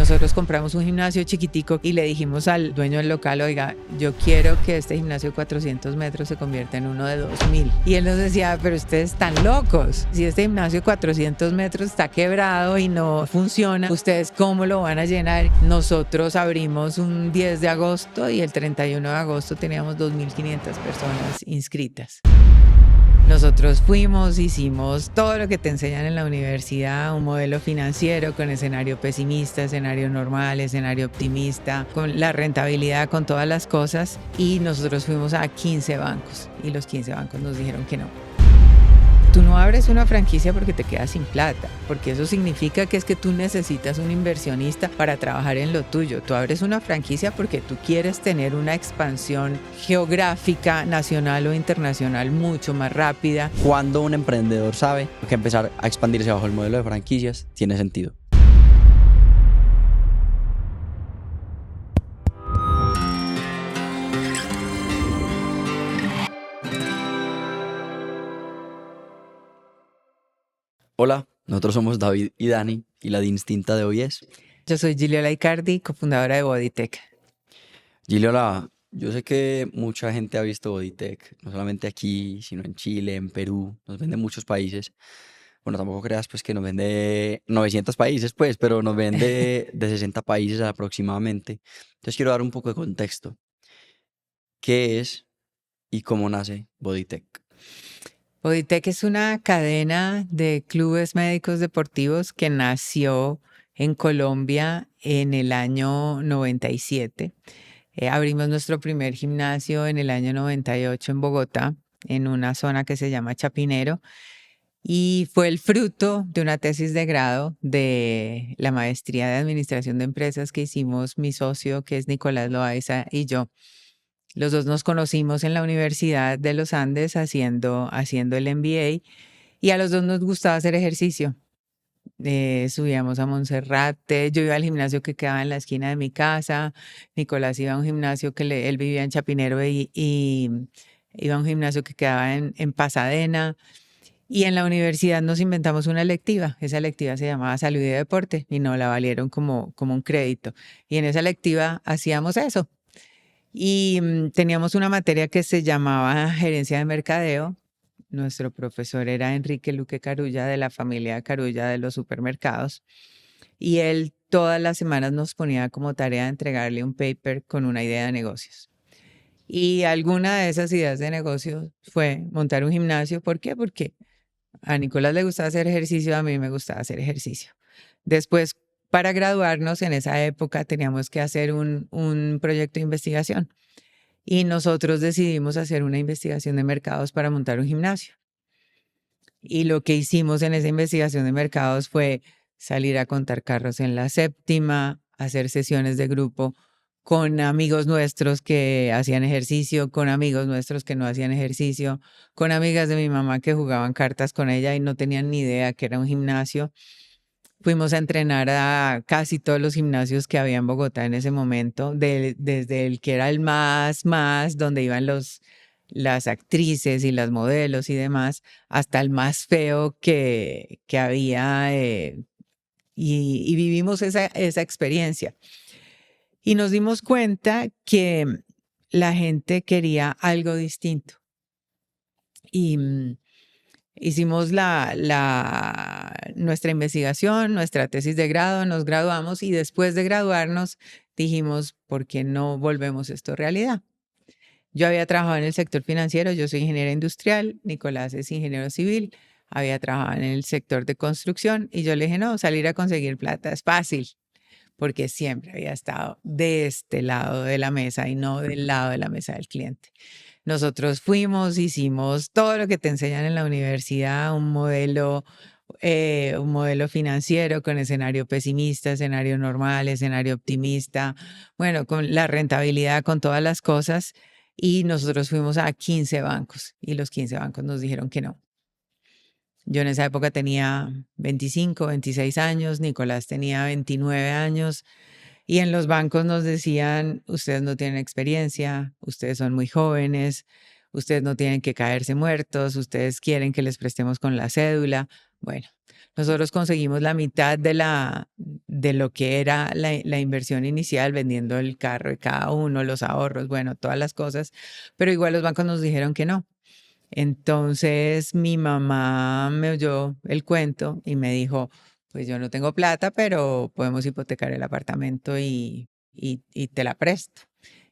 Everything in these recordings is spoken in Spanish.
Nosotros compramos un gimnasio chiquitico y le dijimos al dueño del local, oiga, yo quiero que este gimnasio de 400 metros se convierta en uno de 2000. Y él nos decía, pero ustedes están locos. Si este gimnasio de 400 metros está quebrado y no funciona, ¿ustedes cómo lo van a llenar? Nosotros abrimos un 10 de agosto y el 31 de agosto teníamos 2.500 personas inscritas. Nosotros fuimos, hicimos todo lo que te enseñan en la universidad, un modelo financiero con escenario pesimista, escenario normal, escenario optimista, con la rentabilidad, con todas las cosas, y nosotros fuimos a 15 bancos y los 15 bancos nos dijeron que no. Tú no abres una franquicia porque te quedas sin plata, porque eso significa que es que tú necesitas un inversionista para trabajar en lo tuyo. Tú abres una franquicia porque tú quieres tener una expansión geográfica, nacional o internacional mucho más rápida. Cuando un emprendedor sabe que empezar a expandirse bajo el modelo de franquicias tiene sentido. Hola, nosotros somos David y Dani y la distinta de hoy es... Yo soy Giliola Icardi, cofundadora de Bodytech. Giliola, yo sé que mucha gente ha visto Bodytech, no solamente aquí, sino en Chile, en Perú, nos vende en muchos países. Bueno, tampoco creas pues que nos vende 900 países pues, pero nos vende de 60 países aproximadamente. Entonces quiero dar un poco de contexto. ¿Qué es y cómo nace Bodytech? Bodytech es una cadena de clubes médicos deportivos que nació en Colombia en el año 97. Abrimos nuestro primer gimnasio en el año 98 en Bogotá, en una zona que se llama Chapinero, y fue el fruto de una tesis de grado de la maestría de Administración de Empresas que hicimos mi socio, que es Nicolás Loaiza, y yo. Los dos nos conocimos en la Universidad de los Andes haciendo el MBA, y a los dos nos gustaba hacer ejercicio. Subíamos a Monserrate, yo iba al gimnasio que quedaba en la esquina de mi casa, Nicolás iba a un gimnasio que él vivía en Chapinero y iba a un gimnasio que quedaba en Pasadena, y en la universidad nos inventamos una electiva. Esa electiva se llamaba Salud y Deporte y nos la valieron como un crédito, y en esa electiva hacíamos eso. Y teníamos una materia que se llamaba Gerencia de Mercadeo. Nuestro profesor era Enrique Luque Carulla, de la familia Carulla de los supermercados. Y él todas las semanas nos ponía como tarea entregarle un paper con una idea de negocios. Y alguna de esas ideas de negocios fue montar un gimnasio. ¿Por qué? Porque a Nicolás le gustaba hacer ejercicio, a mí me gustaba hacer ejercicio. Después, para graduarnos, en esa época teníamos que hacer un proyecto de investigación. Y nosotros decidimos hacer una investigación de mercados para montar un gimnasio. Y lo que hicimos en esa investigación de mercados fue salir a contar carros en la séptima, hacer sesiones de grupo con amigos nuestros que hacían ejercicio, con amigos nuestros que no hacían ejercicio, con amigas de mi mamá que jugaban cartas con ella y no tenían ni idea que era un gimnasio. Fuimos a entrenar a casi todos los gimnasios que había en Bogotá en ese momento, desde el que era el más, donde iban las actrices y las modelos y demás, hasta el más feo que había, y vivimos esa experiencia. Y nos dimos cuenta que la gente quería algo distinto. Y hicimos nuestra investigación, nuestra tesis de grado, nos graduamos y después de graduarnos dijimos, ¿por qué no volvemos esto realidad? Yo había trabajado en el sector financiero, yo soy ingeniera industrial, Nicolás es ingeniero civil, había trabajado en el sector de construcción y yo le dije, no, salir a conseguir plata es fácil, porque siempre había estado de este lado de la mesa y no del lado de la mesa del cliente. Nosotros fuimos, hicimos todo lo que te enseñan en la universidad, un modelo financiero con escenario pesimista, escenario normal, escenario optimista, bueno, con la rentabilidad, con todas las cosas, y nosotros fuimos a 15 bancos y los 15 bancos nos dijeron que no. Yo en esa época tenía 25, 26 años, Nicolás tenía 29 años. Y en los bancos nos decían, ustedes no tienen experiencia, ustedes son muy jóvenes, ustedes no tienen que caerse muertos, ustedes quieren que les prestemos con la cédula, Bueno, nosotros conseguimos la mitad de lo que era la inversión inicial, vendiendo el carro de cada uno, los ahorros, bueno, todas las cosas, pero igual los bancos nos dijeron que no. Entonces mi mamá me oyó el cuento y me dijo, pues yo no tengo plata, pero podemos hipotecar el apartamento y te la presto.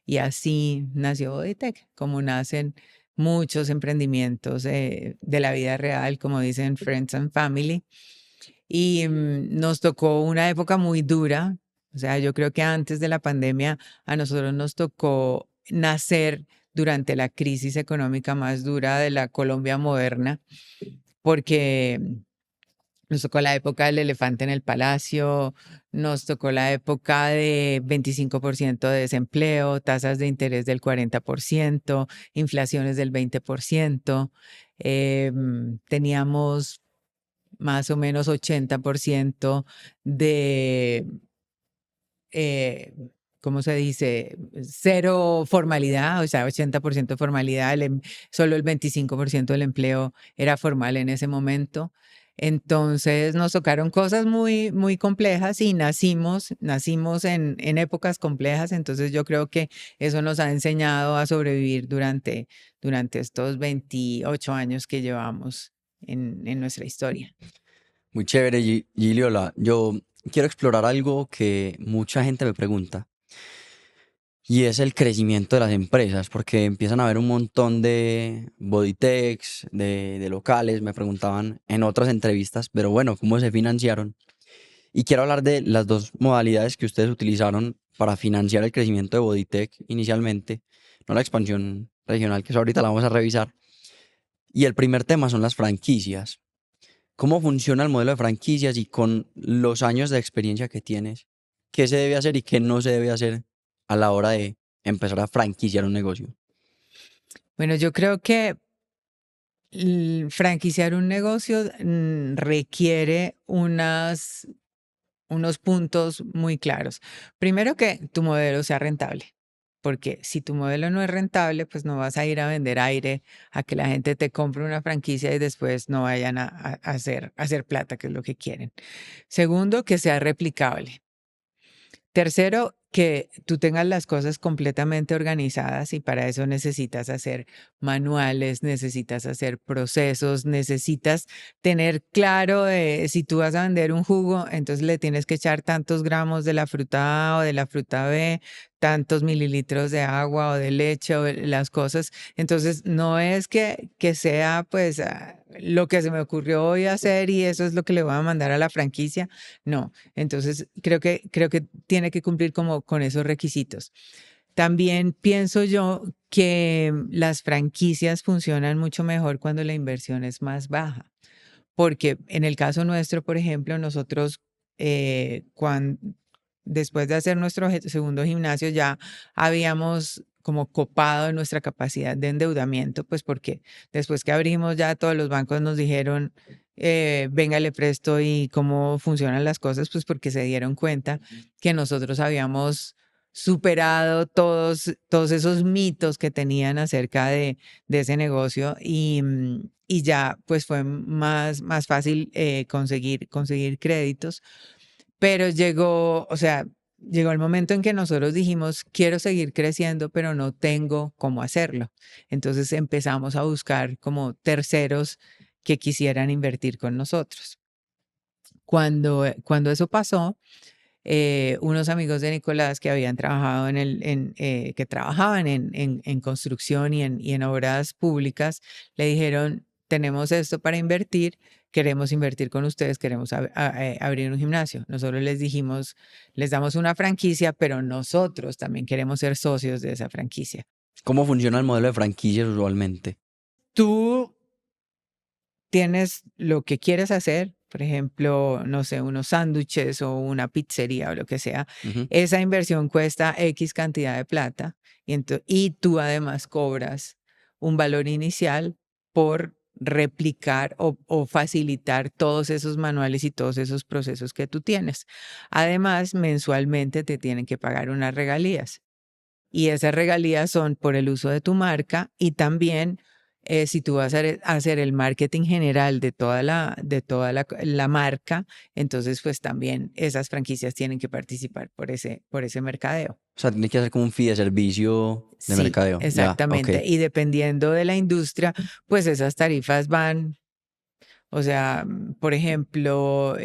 Y así nació Bodytech, como nacen muchos emprendimientos de la vida real, como dicen Friends and Family. Y nos tocó una época muy dura. O sea, yo creo que antes de la pandemia a nosotros nos tocó nacer durante la crisis económica más dura de la Colombia moderna, porque nos tocó la época del elefante en el palacio, nos tocó la época de 25% de desempleo, tasas de interés del 40%, inflaciones del 20%. Teníamos más o menos 80% de, eh, ¿cómo se dice? Cero formalidad, o sea, 80% de formalidad, solo el 25% del empleo era formal en ese momento. Entonces nos tocaron cosas muy, muy complejas y nacimos en épocas complejas. Entonces yo creo que eso nos ha enseñado a sobrevivir durante estos 28 años que llevamos en nuestra historia. Muy chévere, Giliola. Yo quiero explorar algo que mucha gente me pregunta y es el crecimiento de las empresas, porque empiezan a haber un montón de bodytechs, de locales, me preguntaban en otras entrevistas, pero bueno, ¿cómo se financiaron? Y quiero hablar de las dos modalidades que ustedes utilizaron para financiar el crecimiento de Bodytech inicialmente, no la expansión regional, que eso ahorita la vamos a revisar. Y el primer tema son las franquicias. ¿Cómo funciona el modelo de franquicias y con los años de experiencia que tienes, qué se debe hacer y qué no se debe hacer a la hora de empezar a franquiciar un negocio? Bueno, yo creo que franquiciar un negocio requiere unos puntos muy claros. Primero, que tu modelo sea rentable, porque si tu modelo no es rentable, pues no vas a ir a vender aire a que la gente te compre una franquicia y después no vayan a hacer plata, que es lo que quieren. Segundo, que sea replicable. Tercero, que tú tengas las cosas completamente organizadas y para eso necesitas hacer manuales, necesitas hacer procesos, necesitas tener claro de si tú vas a vender un jugo, entonces le tienes que echar tantos gramos de la fruta A o de la fruta B, tantos mililitros de agua o de leche o de las cosas. Entonces no es que sea pues lo que se me ocurrió hoy hacer y eso es lo que le voy a mandar a la franquicia. No, entonces creo que tiene que cumplir como con esos requisitos. También pienso yo que las franquicias funcionan mucho mejor cuando la inversión es más baja, porque en el caso nuestro, por ejemplo, nosotros después de hacer nuestro segundo gimnasio ya habíamos como copado nuestra capacidad de endeudamiento, pues porque después que abrimos ya todos los bancos nos dijeron, venga, le presto y cómo funcionan las cosas, pues porque se dieron cuenta que nosotros habíamos superado todos esos mitos que tenían acerca de ese negocio y ya pues fue más fácil conseguir créditos. Pero llegó, o sea, llegó el momento en que nosotros dijimos, quiero seguir creciendo, pero no tengo cómo hacerlo. Entonces empezamos a buscar como terceros que quisieran invertir con nosotros. Cuando eso pasó, unos amigos de Nicolás que habían trabajado que trabajaban en construcción y en obras públicas, le dijeron, tenemos esto para invertir, queremos invertir con ustedes, queremos abrir un gimnasio. Nosotros les dijimos, les damos una franquicia, pero nosotros también queremos ser socios de esa franquicia. ¿Cómo funciona el modelo de franquicias usualmente? Tú tienes lo que quieres hacer, por ejemplo, no sé, unos sándwiches o una pizzería o lo que sea, Ujú. esa inversión cuesta X cantidad de plata y tú además cobras un valor inicial por replicar o facilitar todos esos manuales y todos esos procesos que tú tienes. Además, mensualmente te tienen que pagar unas regalías y esas regalías son por el uso de tu marca y también Si tú vas a hacer el marketing general de toda la marca, entonces pues también esas franquicias tienen que participar por ese mercadeo. O sea, tiene que hacer como un fee de servicio de Sí, mercadeo. Ya, ok. exactamente. Y dependiendo de la industria, pues esas tarifas van, o sea, por ejemplo,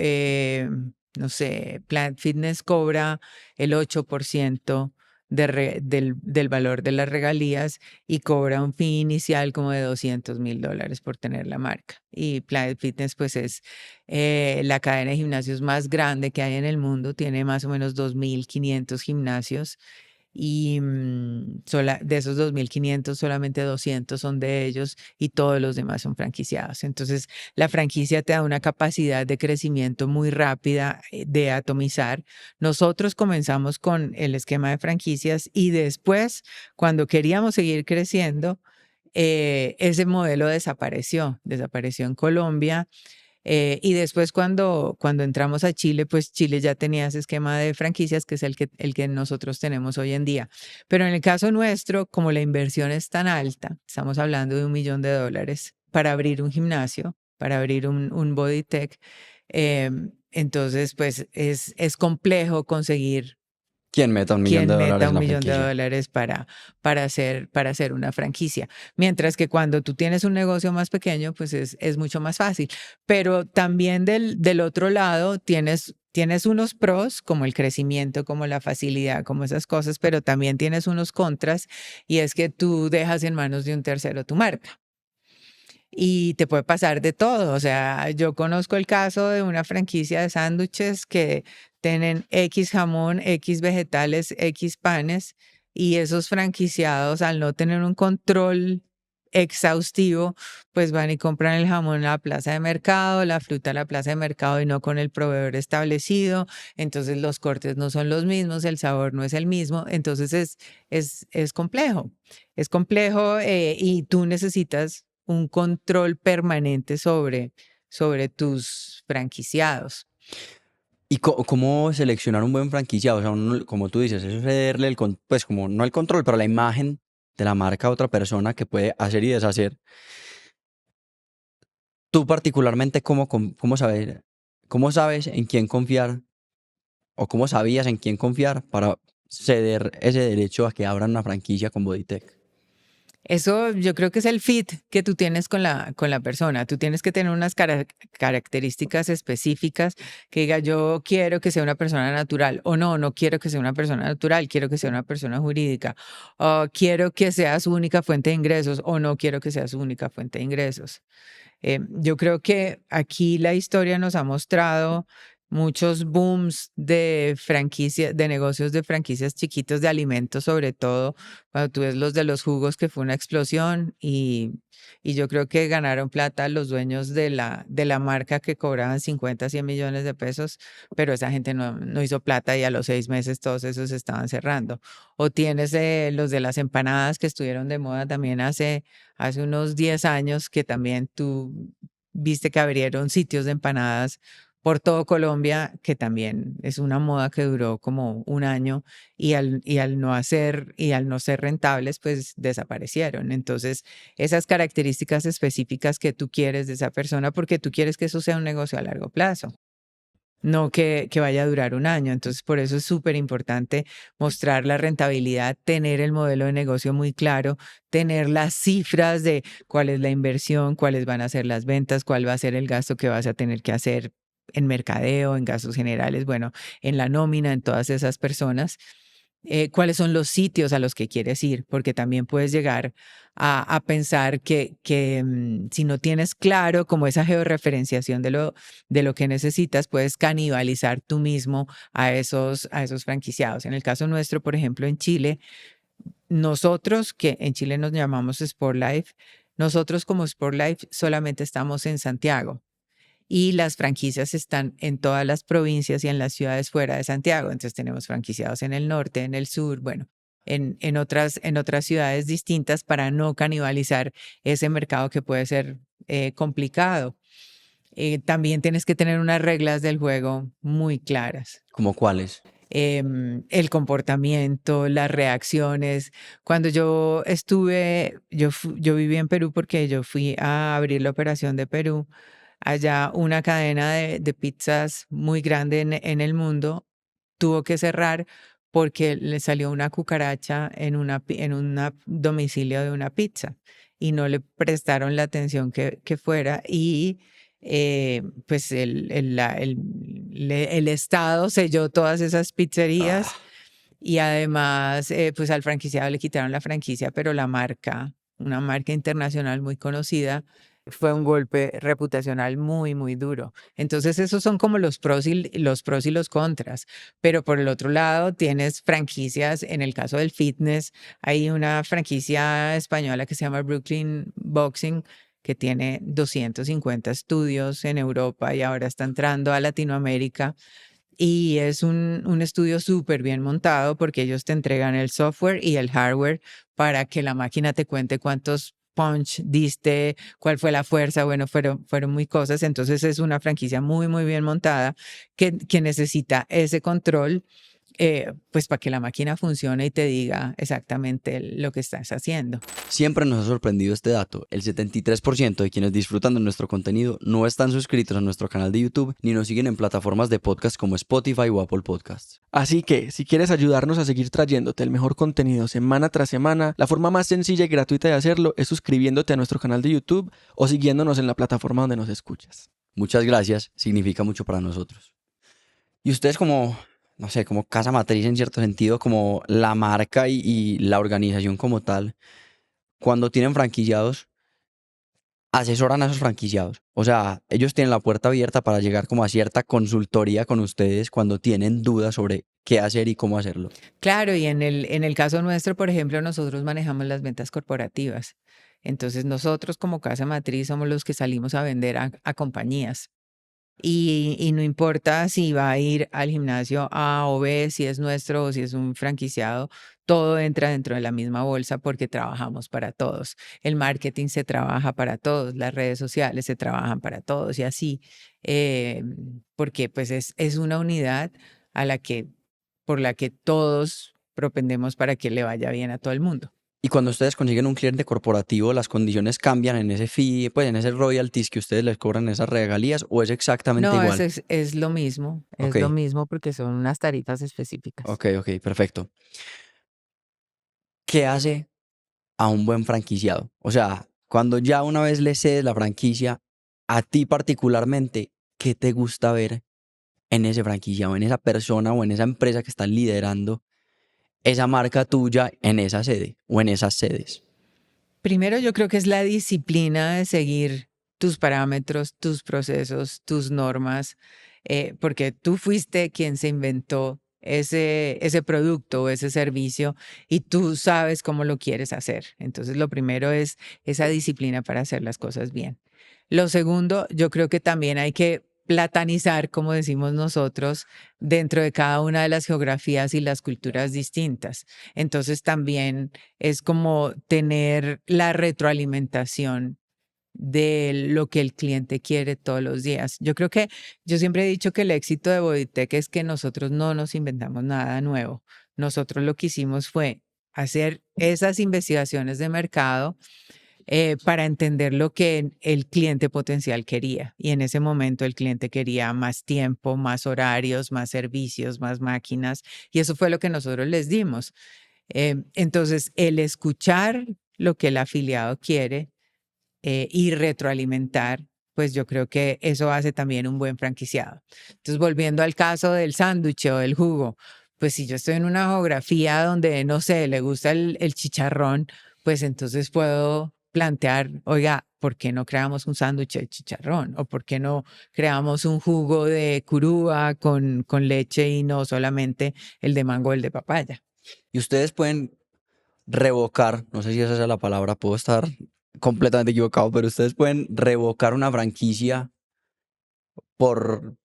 no sé, Planet Fitness cobra el 8% del valor de las regalías y cobra un fee inicial como de $200,000 por tener la marca. Y Planet Fitness pues es la cadena de gimnasios más grande que hay en el mundo, tiene más o menos 2.500 gimnasios y de esos 2.500 solamente 200 son de ellos y todos los demás son franquiciados. Entonces, la franquicia te da una capacidad de crecimiento muy rápida de atomizar. Nosotros comenzamos con el esquema de franquicias y después, cuando queríamos seguir creciendo, ese modelo desapareció en Colombia y después cuando entramos a Chile, pues Chile ya tenía ese esquema de franquicias que es el que nosotros tenemos hoy en día. Pero en el caso nuestro, como la inversión es tan alta, estamos hablando de $1,000,000 para abrir un gimnasio, para abrir un Body Tech, entonces pues es complejo conseguir ¿Quién meta un millón de quien meta dólares en un la millón de franquicia? dólares para hacer una franquicia. Mientras que cuando tú tienes un negocio más pequeño, pues es mucho más fácil. Pero también del otro lado tienes unos pros, como el crecimiento, como la facilidad, como esas cosas, pero también tienes unos contras, y es que tú dejas en manos de un tercero tu marca. Y te puede pasar de todo. O sea, yo conozco el caso de una franquicia de sándwiches que tienen X jamón, X vegetales, X panes, y esos franquiciados, al no tener un control exhaustivo, pues van y compran el jamón a la plaza de mercado, la fruta a la plaza de mercado y no con el proveedor establecido. Entonces los cortes no son los mismos, el sabor no es el mismo. Entonces es complejo. Es complejo y tú necesitas un control permanente sobre tus franquiciados. ¿Y cómo seleccionar un buen franquiciado? O sea, como tú dices, eso es cederle pues como no el control, pero la imagen de la marca a otra persona que puede hacer y deshacer. Tú particularmente, cómo sabes en quién confiar o cómo sabías en quién confiar para ceder ese derecho a que abran una franquicia con Bodytech? Eso yo creo que es el fit que tú tienes con la persona. Tú tienes que tener unas características específicas que diga, yo quiero que sea una persona natural, o no, no quiero que sea una persona natural, quiero que sea una persona jurídica, o quiero que sea su única fuente de ingresos, o no quiero que sea su única fuente de ingresos. Yo creo que aquí la historia nos ha mostrado muchos booms de franquicias, de negocios de franquicias chiquitos de alimentos, sobre todo cuando tú ves los de los jugos, que fue una explosión y yo creo que ganaron plata los dueños de la marca que cobraban 50, 100 millones de pesos, pero esa gente no hizo plata y a los 6 meses todos esos estaban cerrando. O tienes los de las empanadas que estuvieron de moda también hace unos 10 años, que también tú viste que abrieron sitios de empanadas por todo Colombia, que también es una moda que duró como un año y al no ser rentables, pues desaparecieron. Entonces, esas características específicas que tú quieres de esa persona, porque tú quieres que eso sea un negocio a largo plazo, no que vaya a durar un año. Entonces, por eso es súper importante mostrar la rentabilidad, tener el modelo de negocio muy claro, tener las cifras de cuál es la inversión, cuáles van a ser las ventas, cuál va a ser el gasto que vas a tener que hacer en mercadeo, en gastos generales, bueno, en la nómina, en todas esas personas. Cuáles son los sitios a los que quieres ir, porque también puedes llegar a pensar que si no tienes claro como esa georreferenciación de lo que necesitas, puedes canibalizar tú mismo a esos franquiciados. En el caso nuestro, por ejemplo, en Chile, nosotros, que en Chile nos llamamos Sportlife, nosotros como Sportlife solamente estamos en Santiago y las franquicias están en todas las provincias y en las ciudades fuera de Santiago. Entonces tenemos franquiciados en el norte, en el sur, bueno, en otras ciudades distintas para no canibalizar ese mercado que puede ser complicado. También tienes que tener unas reglas del juego muy claras. ¿Cómo cuáles? el comportamiento, las reacciones. Cuando yo estuve, yo viví en Perú porque yo fui a abrir la operación de Perú. Allá una cadena de pizzas muy grande en el mundo tuvo que cerrar porque le salió una cucaracha en un domicilio de una pizza y no le prestaron la atención que fuera y pues el Estado selló todas esas pizzerías Ah, y además pues al franquiciado le quitaron la franquicia, pero la marca, una marca internacional muy conocida, fue un golpe reputacional muy, muy duro. Entonces, esos son como los pros y los contras. Pero por el otro lado, tienes franquicias. En el caso del fitness, hay una franquicia española que se llama Brooklyn Boxing, que tiene 250 estudios en Europa y ahora está entrando a Latinoamérica. Y es un estudio súper bien montado porque ellos te entregan el software y el hardware para que la máquina te cuente cuántos punch diste, cuál fue la fuerza, bueno, fueron muy cosas. Entonces es una franquicia muy, muy bien montada que necesita ese control, pues para que la máquina funcione y te diga exactamente lo que estás haciendo. siempre nos ha sorprendido este dato. El 73% de quienes disfrutan de nuestro contenido no están suscritos a nuestro canal de YouTube ni nos siguen en plataformas de podcast como Spotify o Apple Podcasts. Así que, si quieres ayudarnos a seguir trayéndote el mejor contenido semana tras semana, la forma más sencilla y gratuita de hacerlo es suscribiéndote a nuestro canal de YouTube o siguiéndonos en la plataforma donde nos escuchas. Muchas gracias, significa mucho para nosotros. Y ustedes como, no sé, como casa matriz en cierto sentido, como la marca y la organización como tal, cuando tienen franquiciados, asesoran a esos franquiciados. O sea, ellos tienen la puerta abierta para llegar como a cierta consultoría con ustedes cuando tienen dudas sobre qué hacer y cómo hacerlo. Claro, y en el caso nuestro, por ejemplo, nosotros manejamos las ventas corporativas. Entonces, nosotros como casa matriz somos los que salimos a vender a compañías. Y no importa si va a ir al gimnasio A o B, si es nuestro o si es un franquiciado, todo entra dentro de la misma bolsa porque trabajamos para todos. El marketing se trabaja para todos, las redes sociales se trabajan para todos y así, eh, porque pues es una unidad a la que, por la que todos propendemos para que le vaya bien a todo el mundo. Y cuando ustedes consiguen un cliente corporativo, las condiciones cambian en ese fee, pues en ese royalties que ustedes les cobran esas regalías, o es exactamente No, igual. es Ok, lo mismo porque son unas tarifas específicas. ok, perfecto. ¿Qué hace a un buen franquiciado? O sea, cuando ya una vez le cedes la franquicia, a ti particularmente, ¿qué te gusta ver en ese franquiciado, en esa persona o en esa empresa que están liderando esa marca tuya en esa sede o en esas sedes? Primero, yo creo que es la disciplina de seguir tus parámetros, tus procesos, tus normas, porque tú fuiste quien se inventó ese producto o ese servicio y tú sabes cómo lo quieres hacer. Entonces, lo primero es esa disciplina para hacer las cosas bien. Lo segundo, yo creo que también hay que platanizar, como decimos nosotros, dentro de cada una de las geografías y las culturas distintas. Entonces, también es como tener la retroalimentación de lo que el cliente quiere todos los días. Yo siempre he dicho que el éxito de Bodytech es que nosotros no nos inventamos nada nuevo. Nosotros lo que hicimos fue hacer esas investigaciones de mercado para entender lo que el cliente potencial quería. Y en ese momento el cliente quería más tiempo, más horarios, más servicios, más máquinas. Y eso fue lo que nosotros les dimos. Entonces, el escuchar lo que el afiliado quiere y retroalimentar, pues yo creo que eso hace también un buen franquiciado. Entonces, volviendo al caso del sándwich o del jugo, pues si yo estoy en una geografía donde, no sé, le gusta el chicharrón, pues entonces puedo plantear, oiga, ¿por qué no creamos un sándwich de chicharrón? ¿O por qué no creamos un jugo de curúa con leche y no solamente el de mango o el de papaya? Y ustedes pueden revocar, no sé si esa es la palabra, puedo estar completamente equivocado, pero ustedes pueden revocar una franquicia por,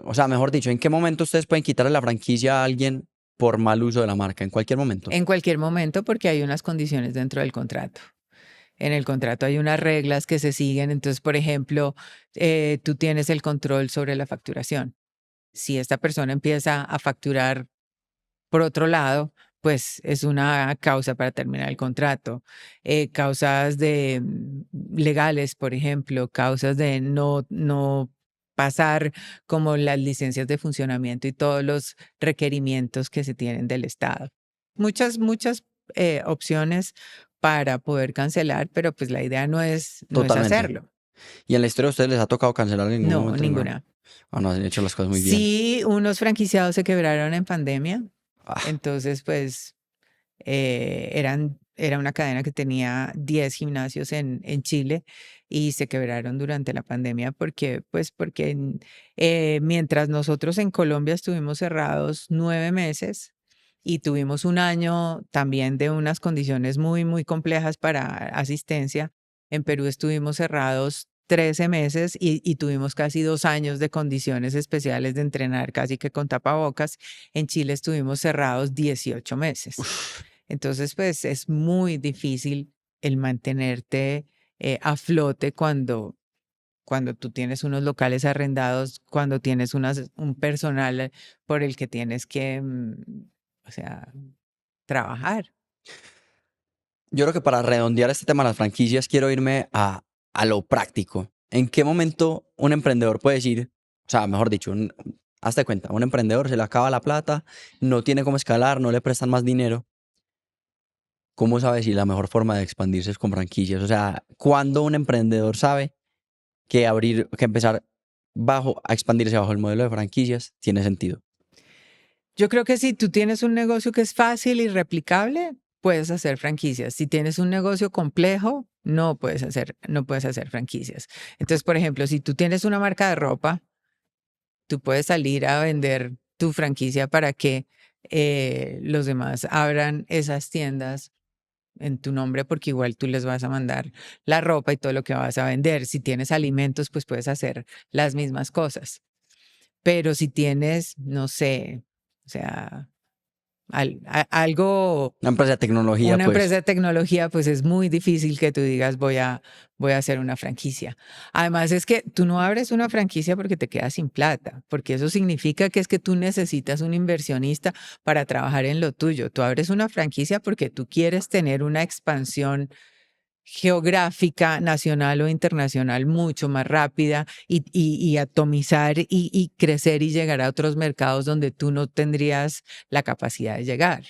o sea, mejor dicho, ¿en qué momento ustedes pueden quitarle la franquicia a alguien por mal uso de la marca? ¿En cualquier momento? En cualquier momento, porque hay unas condiciones dentro del contrato. En el contrato hay unas reglas que se siguen. Entonces, por ejemplo, tú tienes el control sobre la facturación. Si esta persona empieza a facturar Por otro lado, pues es una causa para terminar el contrato. Causas legales, por ejemplo, causas de no pasar como las licencias de funcionamiento y todos los requerimientos que se tienen del Estado. Muchas opciones para poder cancelar, pero pues la idea no es Totalmente. hacerlo. ¿Y en la historia a ustedes les ha tocado cancelar en ningún No, momento? ninguna. No, han hecho las cosas muy bien. Sí, unos franquiciados se quebraron en pandemia. Ah, Entonces, pues era una cadena que tenía 10 gimnasios en Chile y se quebraron durante la pandemia porque mientras nosotros en Colombia estuvimos cerrados 9 meses y tuvimos un año también de unas condiciones muy complejas para asistencia, en Perú estuvimos cerrados 13 meses y tuvimos casi 2 años de condiciones especiales de entrenar casi que con tapabocas. En Chile estuvimos cerrados 18 meses. Entonces, pues es muy difícil el mantenerte a flote cuando tú tienes unos locales arrendados, cuando tienes un personal por el que tienes que, o sea, trabajar. yo creo que para redondear este tema de las franquicias, quiero irme a lo práctico. ¿En qué momento un emprendedor puede decir, o sea, mejor dicho, hazte cuenta, un emprendedor se le acaba la plata, no tiene cómo escalar, no le prestan más dinero? ¿Cómo sabe si la mejor forma de expandirse es con franquicias? O sea, ¿cuándo un emprendedor sabe que empezar a expandirse bajo el modelo de franquicias tiene sentido? Yo creo que si tú tienes un negocio que es fácil y replicable, puedes hacer franquicias. Si tienes un negocio complejo, no puedes hacer franquicias. Entonces, por ejemplo, si tú tienes una marca de ropa, tú puedes salir a vender tu franquicia para que los demás abran esas tiendas en tu nombre, porque igual tú les vas a mandar la ropa y todo lo que vas a vender. Si tienes alimentos, pues puedes hacer las mismas cosas. Pero si tienes, no sé, o sea, algo, Una empresa de tecnología, una empresa pues. de tecnología, pues es muy difícil que tú digas voy a hacer una franquicia. Además es que tú no abres una franquicia porque te quedas sin plata, porque eso significa que es que tú necesitas un inversionista para trabajar en lo tuyo. Tú abres una franquicia porque tú quieres tener una expansión geográfica, nacional o internacional mucho más rápida y atomizar y crecer y llegar a otros mercados donde tú no tendrías la capacidad de llegar.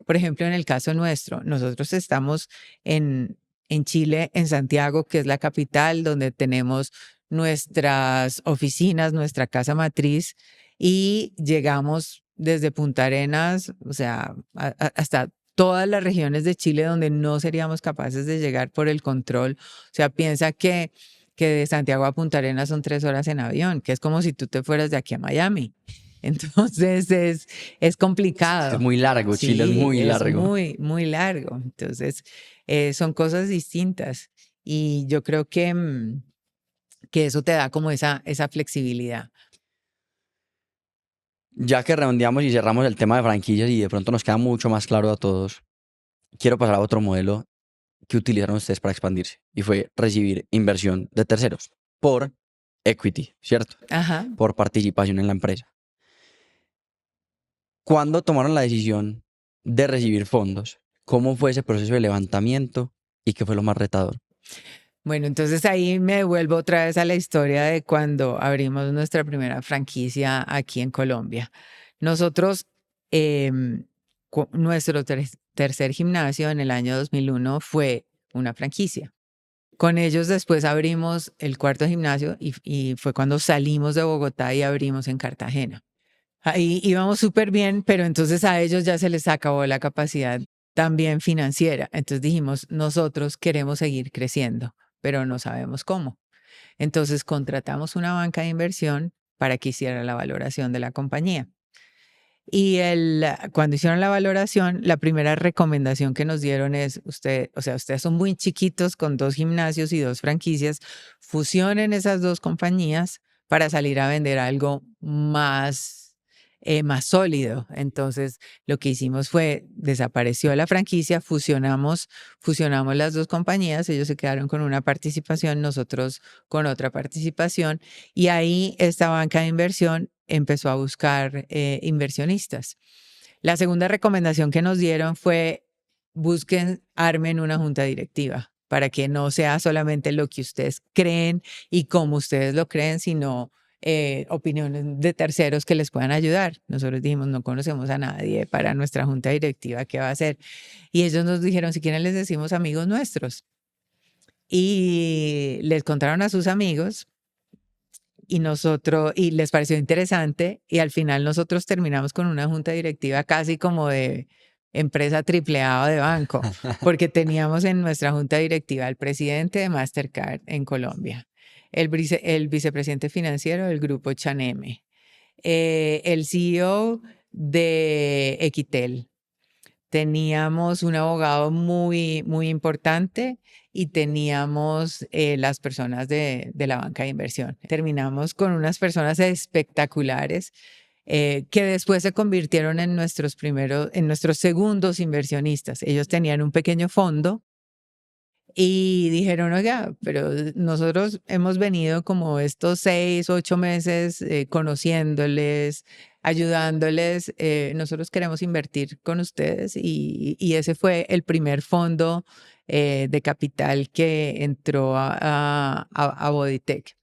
Por ejemplo, en el caso nuestro, nosotros estamos en Chile, en Santiago, que es la capital, donde tenemos nuestras oficinas, nuestra casa matriz, y llegamos desde Punta Arenas, o sea, hasta todas las regiones de Chile donde no seríamos capaces de llegar por el control. O sea, piensa que de Santiago a Punta Arenas son 3 horas en avión, que es como si tú te fueras de aquí a Miami. Entonces es Es complicado. muy largo, Chile es Sí, muy es largo. muy largo. Entonces son cosas distintas. Y yo creo que eso te da como esa flexibilidad. Ya que redondeamos y cerramos el tema de franquicias y de pronto nos queda mucho más claro a todos, quiero pasar a otro modelo que utilizaron ustedes para expandirse y fue recibir inversión de terceros por equity, ¿cierto? Ajá. Por participación en la empresa. ¿Cuándo tomaron la decisión de recibir fondos? ¿Cómo fue ese proceso de levantamiento y qué fue lo más retador? Bueno, entonces ahí me devuelvo otra vez a la historia de cuando abrimos nuestra primera franquicia aquí en Colombia. Nosotros, nuestro tercer gimnasio en el año 2001 fue una franquicia. Con ellos después abrimos el cuarto gimnasio y fue cuando salimos de Bogotá y abrimos en Cartagena. Ahí íbamos súper bien, pero entonces a ellos ya se les acabó la capacidad también financiera. Entonces dijimos, nosotros queremos seguir creciendo, pero no sabemos cómo. Entonces contratamos una banca de inversión para que hiciera la valoración de la compañía. Y cuando hicieron la valoración, la primera recomendación que nos dieron es, ustedes son muy chiquitos con 2 gimnasios y 2 franquicias, fusionen esas 2 compañías para salir a vender algo más sólido. Entonces, lo que hicimos fue, desapareció la franquicia, fusionamos las 2 compañías, ellos se quedaron con una participación, nosotros con otra participación, y ahí esta banca de inversión empezó a buscar inversionistas. La segunda recomendación que nos dieron fue armen una junta directiva para que no sea solamente lo que ustedes creen y cómo ustedes lo creen, sino opiniones de terceros que les puedan ayudar. Nosotros dijimos, no conocemos a nadie para nuestra junta directiva, ¿qué va a hacer? Y ellos nos dijeron, si quieren les decimos amigos nuestros. Y les contaron a sus amigos y les pareció interesante y al final nosotros terminamos con una junta directiva casi como de empresa triple A o de banco, porque teníamos en nuestra junta directiva al presidente de Mastercard en Colombia, el vicepresidente financiero del grupo Chaneme, el CEO de Equitel. Teníamos un abogado muy, muy importante y teníamos las personas de la banca de inversión. Terminamos con unas personas espectaculares que después se convirtieron en nuestros segundos inversionistas. Ellos tenían un pequeño fondo y dijeron, oiga, pero nosotros hemos venido como estos 6, 8 meses conociéndoles, ayudándoles. Nosotros queremos invertir con ustedes y ese fue el primer fondo de capital que entró a Bodytech.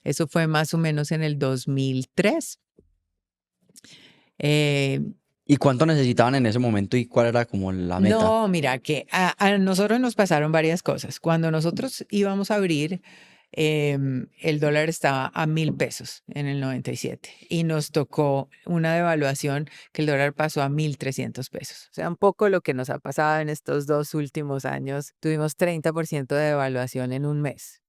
Eso fue más o menos en el 2003. ¿Y cuánto necesitaban en ese momento y cuál era como la meta? No, mira, que a nosotros nos pasaron varias cosas. Cuando nosotros íbamos a abrir, el dólar estaba a 1.000 pesos en el 97 y nos tocó una devaluación que el dólar pasó a 1.300 pesos. O sea, un poco lo que nos ha pasado en estos 2 últimos años. Tuvimos 30% de devaluación en un mes.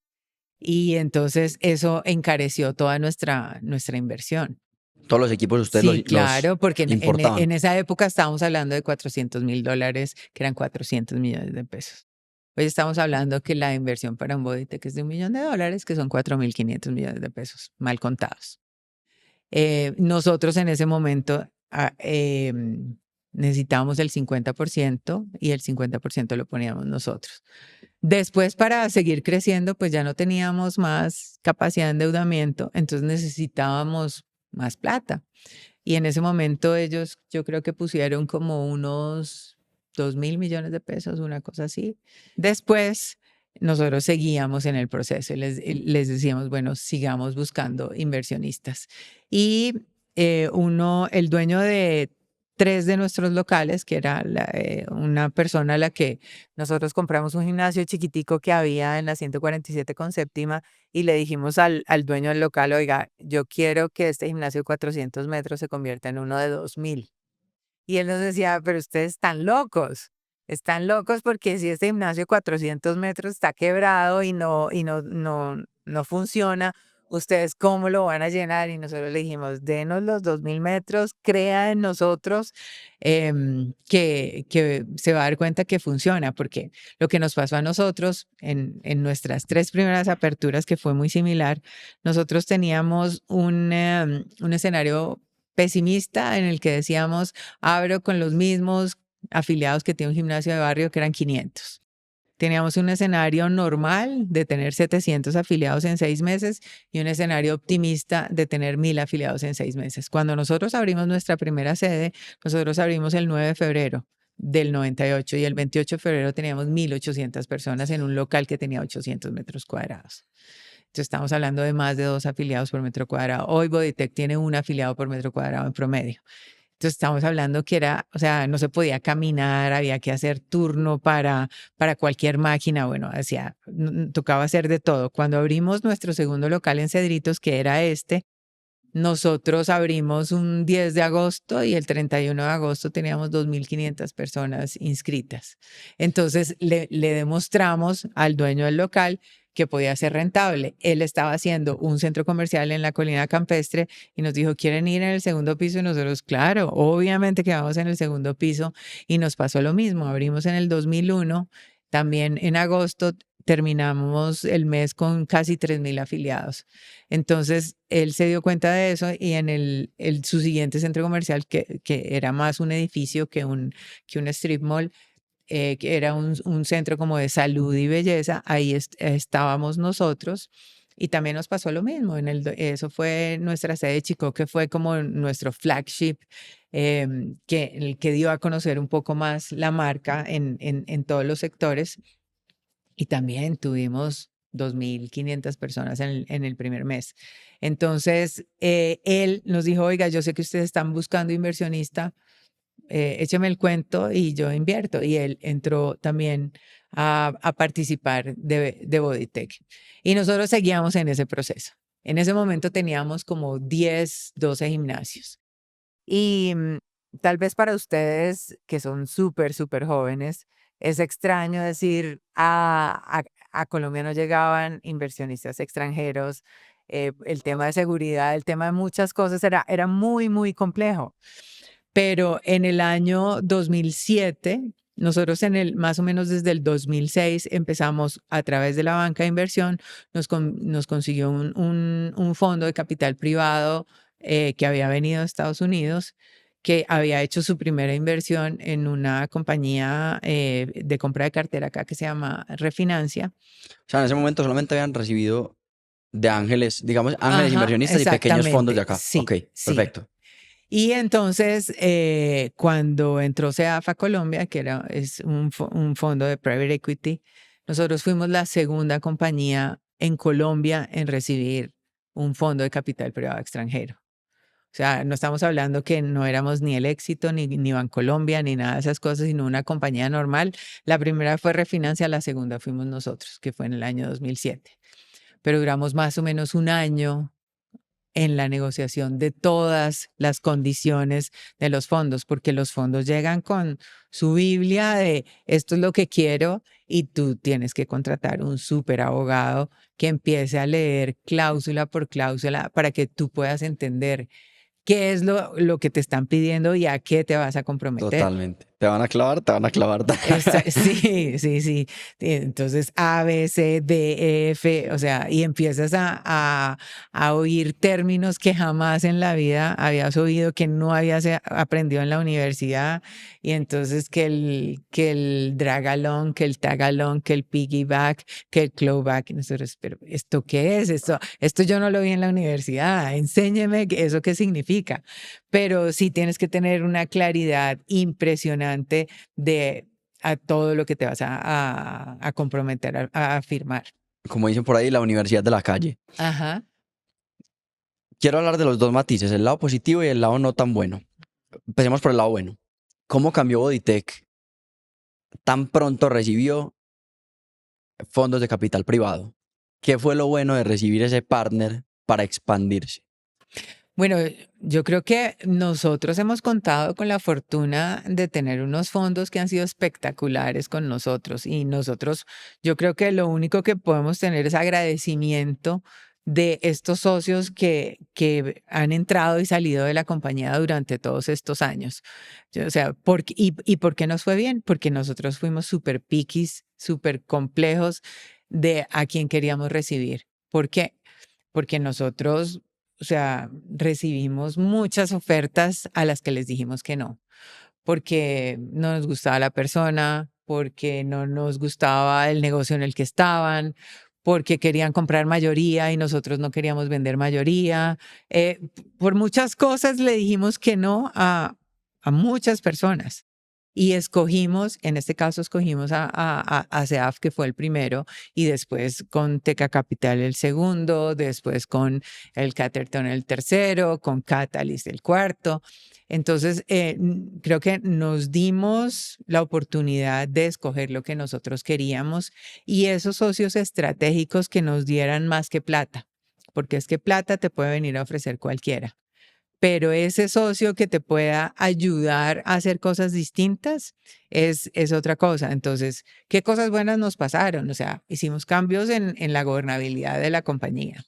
Y entonces eso encareció toda nuestra inversión. Todos los equipos ustedes Sí, claro, porque importaban. en esa época estábamos hablando de $400,000, que eran 400 millones de pesos. Hoy estamos hablando que la inversión para un Bodytech es de $1 millón, que son 4.500 millones de pesos, mal contados. Nosotros en ese momento necesitábamos el 50% y el 50% lo poníamos nosotros. Después, para seguir creciendo, pues ya no teníamos más capacidad de endeudamiento, entonces necesitábamos más plata. Y en ese momento ellos, yo creo que pusieron como unos 2.000 millones de pesos, una cosa así. Después, nosotros seguíamos en el proceso y les decíamos, bueno, sigamos buscando inversionistas. Y el dueño de 3 de nuestros locales, que era una persona a la que nosotros compramos un gimnasio chiquitico que había en la 147 con séptima y le dijimos al dueño del local, oiga, yo quiero que este gimnasio de 400 metros se convierta en uno de 2.000. Y él nos decía, pero ustedes están locos porque si este gimnasio de 400 metros está quebrado y no funciona, ¿ustedes cómo lo van a llenar? Y nosotros le dijimos, denos los 2.000 metros, crea en nosotros que se va a dar cuenta que funciona, porque lo que nos pasó a nosotros en nuestras 3 primeras aperturas, que fue muy similar, nosotros teníamos un escenario pesimista en el que decíamos, abro con los mismos afiliados que tiene un gimnasio de barrio, que eran 500. Teníamos un escenario normal de tener 700 afiliados en 6 meses y un escenario optimista de tener 1.000 afiliados en 6 meses. Cuando nosotros abrimos nuestra primera sede, nosotros abrimos el 9 de febrero del 98 y el 28 de febrero teníamos 1.800 personas en un local que tenía 800 metros cuadrados. Entonces estamos hablando de más de 2 afiliados por metro cuadrado. Hoy Bodytech tiene 1 afiliado por metro cuadrado en promedio. Entonces estamos hablando que o sea, no se podía caminar, había que hacer turno para cualquier máquina. Bueno, tocaba hacer de todo. Cuando abrimos nuestro segundo local en Cedritos, que era nosotros abrimos un 10 de agosto y el 31 de agosto teníamos 2.500 personas inscritas. Entonces le demostramos al dueño del local que podía ser rentable. Él estaba haciendo un centro comercial en la Colina Campestre y nos dijo, ¿quieren ir en el segundo piso? Y nosotros, claro, obviamente que vamos en el segundo piso. Y nos pasó lo mismo. Abrimos en el 2001, también en agosto terminamos el mes con casi 3.000 afiliados. Entonces, él se dio cuenta de eso y en su siguiente centro comercial, que era más un edificio que un strip mall, que era un centro como de salud y belleza, ahí estábamos nosotros y también nos pasó lo mismo. Eso fue nuestra sede de Chico, que fue como nuestro flagship el que dio a conocer un poco más la marca en todos los sectores. Y también tuvimos 2.500 personas en el primer mes. Entonces, él nos dijo, oiga, yo sé que ustedes están buscando inversionista, écheme el cuento y yo invierto. Y él entró también a participar de Bodytech. Y nosotros seguíamos en ese proceso. En ese momento teníamos como 10, 12 gimnasios. Y tal vez para ustedes que son súper, súper jóvenes, es extraño decir, a Colombia no llegaban inversionistas extranjeros, el tema de seguridad, el tema de muchas cosas era muy, muy complejo. Pero en el año 2007, nosotros más o menos desde el 2006 empezamos a través de la banca de inversión, nos consiguió un fondo de capital privado que había venido de Estados Unidos, que había hecho su primera inversión en una compañía de compra de cartera acá que se llama Refinancia. O sea, en ese momento solamente habían recibido de ángeles, digamos, ángeles Ajá, inversionistas y pequeños fondos de exactamente, acá. Ok, sí, sí. perfecto. Y entonces, cuando entró CEAFA Colombia, que es un fondo de private equity, nosotros fuimos la segunda compañía en Colombia en recibir un fondo de capital privado extranjero. O sea, no estamos hablando que no éramos ni el Éxito, ni Bancolombia, ni nada de esas cosas, sino una compañía normal. La primera fue Refinancia, la segunda fuimos nosotros, que fue en el año 2007. Pero duramos más o menos un año en la negociación de todas las condiciones de los fondos, porque los fondos llegan con su Biblia de esto es lo que quiero y tú tienes que contratar un súper abogado que empiece a leer cláusula por cláusula para que tú puedas entender qué es lo que te están pidiendo y a qué te vas a comprometer. Totalmente. Te van a clavar, te van a clavar. Sí, sí, sí. Entonces, A, B, C, D, E, F, o sea, y empiezas a oír términos que jamás en la vida habías oído, que no habías aprendido en la universidad. Y entonces que el drag along, que el tag along, que el piggyback, que el clawback. Y nosotros, pero ¿esto qué es? Esto yo no lo vi en la universidad. Enséñeme eso qué significa. Pero sí tienes que tener una claridad impresionante de a todo lo que te vas a comprometer a firmar. Como dicen por ahí, la universidad de la calle. Ajá. Quiero hablar de los dos matices, el lado positivo y el lado no tan bueno. Empecemos por el lado bueno. ¿Cómo cambió Bodytech? Tan pronto recibió fondos de capital privado. ¿Qué fue lo bueno de recibir ese partner para expandirse? Bueno, yo creo que nosotros hemos contado con la fortuna de tener unos fondos que han sido espectaculares con nosotros y nosotros, yo creo que lo único que podemos tener es agradecimiento de estos socios que han entrado y salido de la compañía durante todos estos años. O sea, ¿y por qué nos fue bien? Porque nosotros fuimos súper piquis, súper complejos de a quién queríamos recibir. ¿Por qué? Porque nosotros, o sea, recibimos muchas ofertas a las que les dijimos que no, porque no nos gustaba la persona, porque no nos gustaba el negocio en el que estaban, porque querían comprar mayoría y nosotros no queríamos vender mayoría. Por muchas cosas le dijimos que no a muchas personas. Y escogimos, en este caso escogimos a CEAF, que fue el primero, y después con Teca Capital el segundo, después con el Catterton el tercero, con Catalyst el cuarto. Entonces, creo que nos dimos la oportunidad de escoger lo que nosotros queríamos y esos socios estratégicos que nos dieran más que plata, porque es que plata te puede venir a ofrecer cualquiera, pero ese socio que te pueda ayudar a hacer cosas distintas es otra cosa. Entonces, ¿qué cosas buenas nos pasaron? O sea, hicimos cambios en la gobernabilidad de la compañía.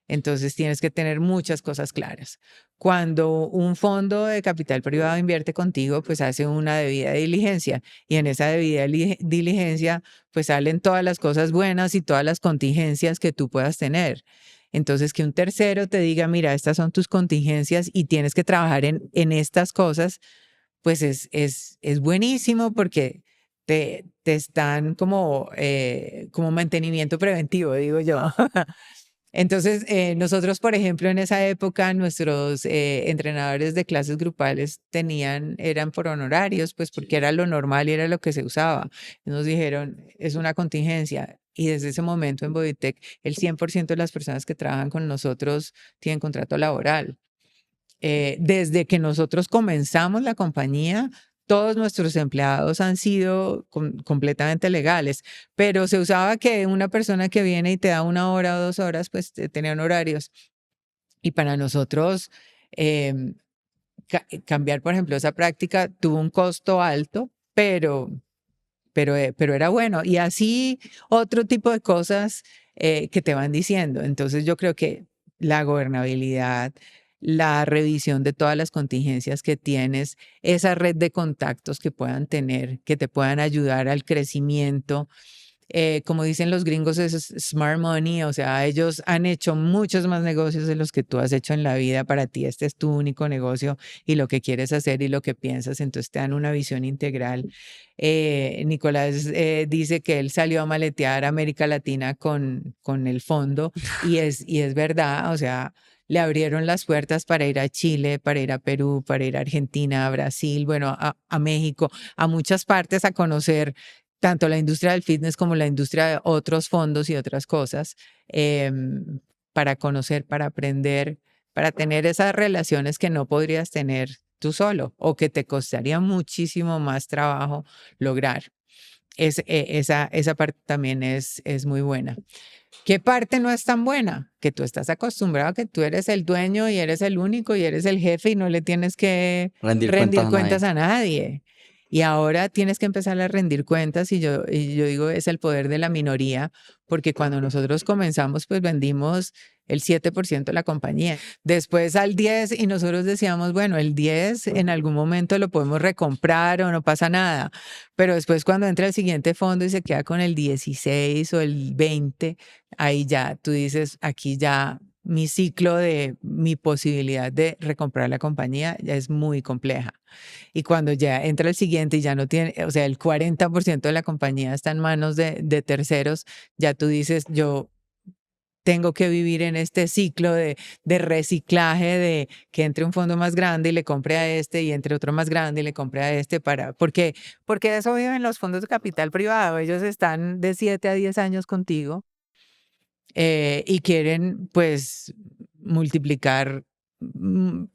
Entonces tienes que tener muchas cosas claras. Cuando un fondo de capital privado invierte contigo, pues hace una debida diligencia y en esa debida diligencia, pues salen todas las cosas buenas y todas las contingencias que tú puedas tener. Entonces, que un tercero te diga, mira, estas son tus contingencias y tienes que trabajar en estas cosas, pues es buenísimo porque te están como mantenimiento preventivo, digo yo. Entonces, nosotros, por ejemplo, en esa época, nuestros entrenadores de clases grupales eran por honorarios, pues porque era lo normal y era lo que se usaba. Nos dijeron, es una contingencia. Y desde ese momento en Bodytech, el 100% de las personas que trabajan con nosotros tienen contrato laboral. Desde que nosotros comenzamos la compañía, todos nuestros empleados han sido completamente legales, pero se usaba que una persona que viene y te da 1 hora o 2 horas, pues tenían horarios. Y para nosotros, em, cambiar, por ejemplo, esa práctica tuvo un costo alto, pero era bueno. Y así otro tipo de cosas que te van diciendo. Entonces yo creo que la gobernabilidad, la revisión de todas las contingencias que tienes, esa red de contactos que puedan tener, que te puedan ayudar al crecimiento, como dicen los gringos, es smart money, o sea, ellos han hecho muchos más negocios de los que tú has hecho en la vida. Para ti este es tu único negocio y lo que quieres hacer y lo que piensas, entonces te dan una visión integral. Nicolás dice que él salió a maletear a América Latina con el fondo y es verdad, o sea, le abrieron las puertas para ir a Chile, para ir a Perú, para ir a Argentina, a Brasil, bueno, a México, a muchas partes a conocer tanto la industria del fitness como la industria de otros fondos y otras cosas, para conocer, para aprender, para tener esas relaciones que no podrías tener tú solo o que te costaría muchísimo más trabajo lograr. Esa parte también es muy buena. ¿Qué parte no es tan buena? Que tú estás acostumbrado a que tú eres el dueño y eres el único y eres el jefe y no le tienes que Rendir cuentas rendir a cuentas nadie. a nadie. Y ahora tienes que empezar a rendir cuentas y yo digo, es el poder de la minoría, porque cuando nosotros comenzamos, pues vendimos el 7% de la compañía. Después al 10 y nosotros decíamos, bueno, el 10 en algún momento lo podemos recomprar o no pasa nada. Pero después cuando entra el siguiente fondo y se queda con el 16 o el 20, ahí ya tú dices, aquí ya mi ciclo de mi posibilidad de recomprar la compañía ya es muy compleja. Y cuando ya entra el siguiente y ya no tiene, o sea, el 40% de la compañía está en manos de terceros, ya tú dices, yo tengo que vivir en este ciclo de reciclaje, de que entre un fondo más grande y le compre a este y entre otro más grande y le compre a este porque de eso viven los fondos de capital privado. Ellos están de 7 a 10 años contigo y quieren pues multiplicar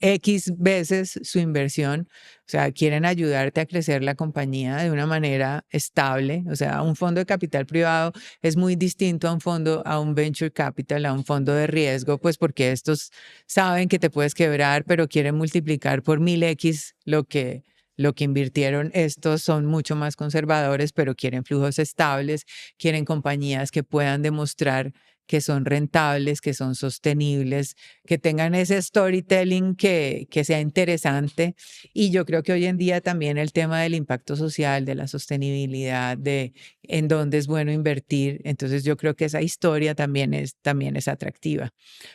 X veces su inversión, o sea, quieren ayudarte a crecer la compañía de una manera estable, o sea, un fondo de capital privado es muy distinto a un fondo, a un venture capital, a un fondo de riesgo, pues porque estos saben que te puedes quebrar, pero quieren multiplicar por 1000X lo que invirtieron. Estos son mucho más conservadores, pero quieren flujos estables, quieren compañías que puedan demostrar que son rentables, que son sostenibles, que tengan ese storytelling que sea interesante. Y yo creo que hoy en día también el tema del impacto social, de la sostenibilidad, de en dónde es bueno invertir. Entonces yo creo que esa historia también es atractiva.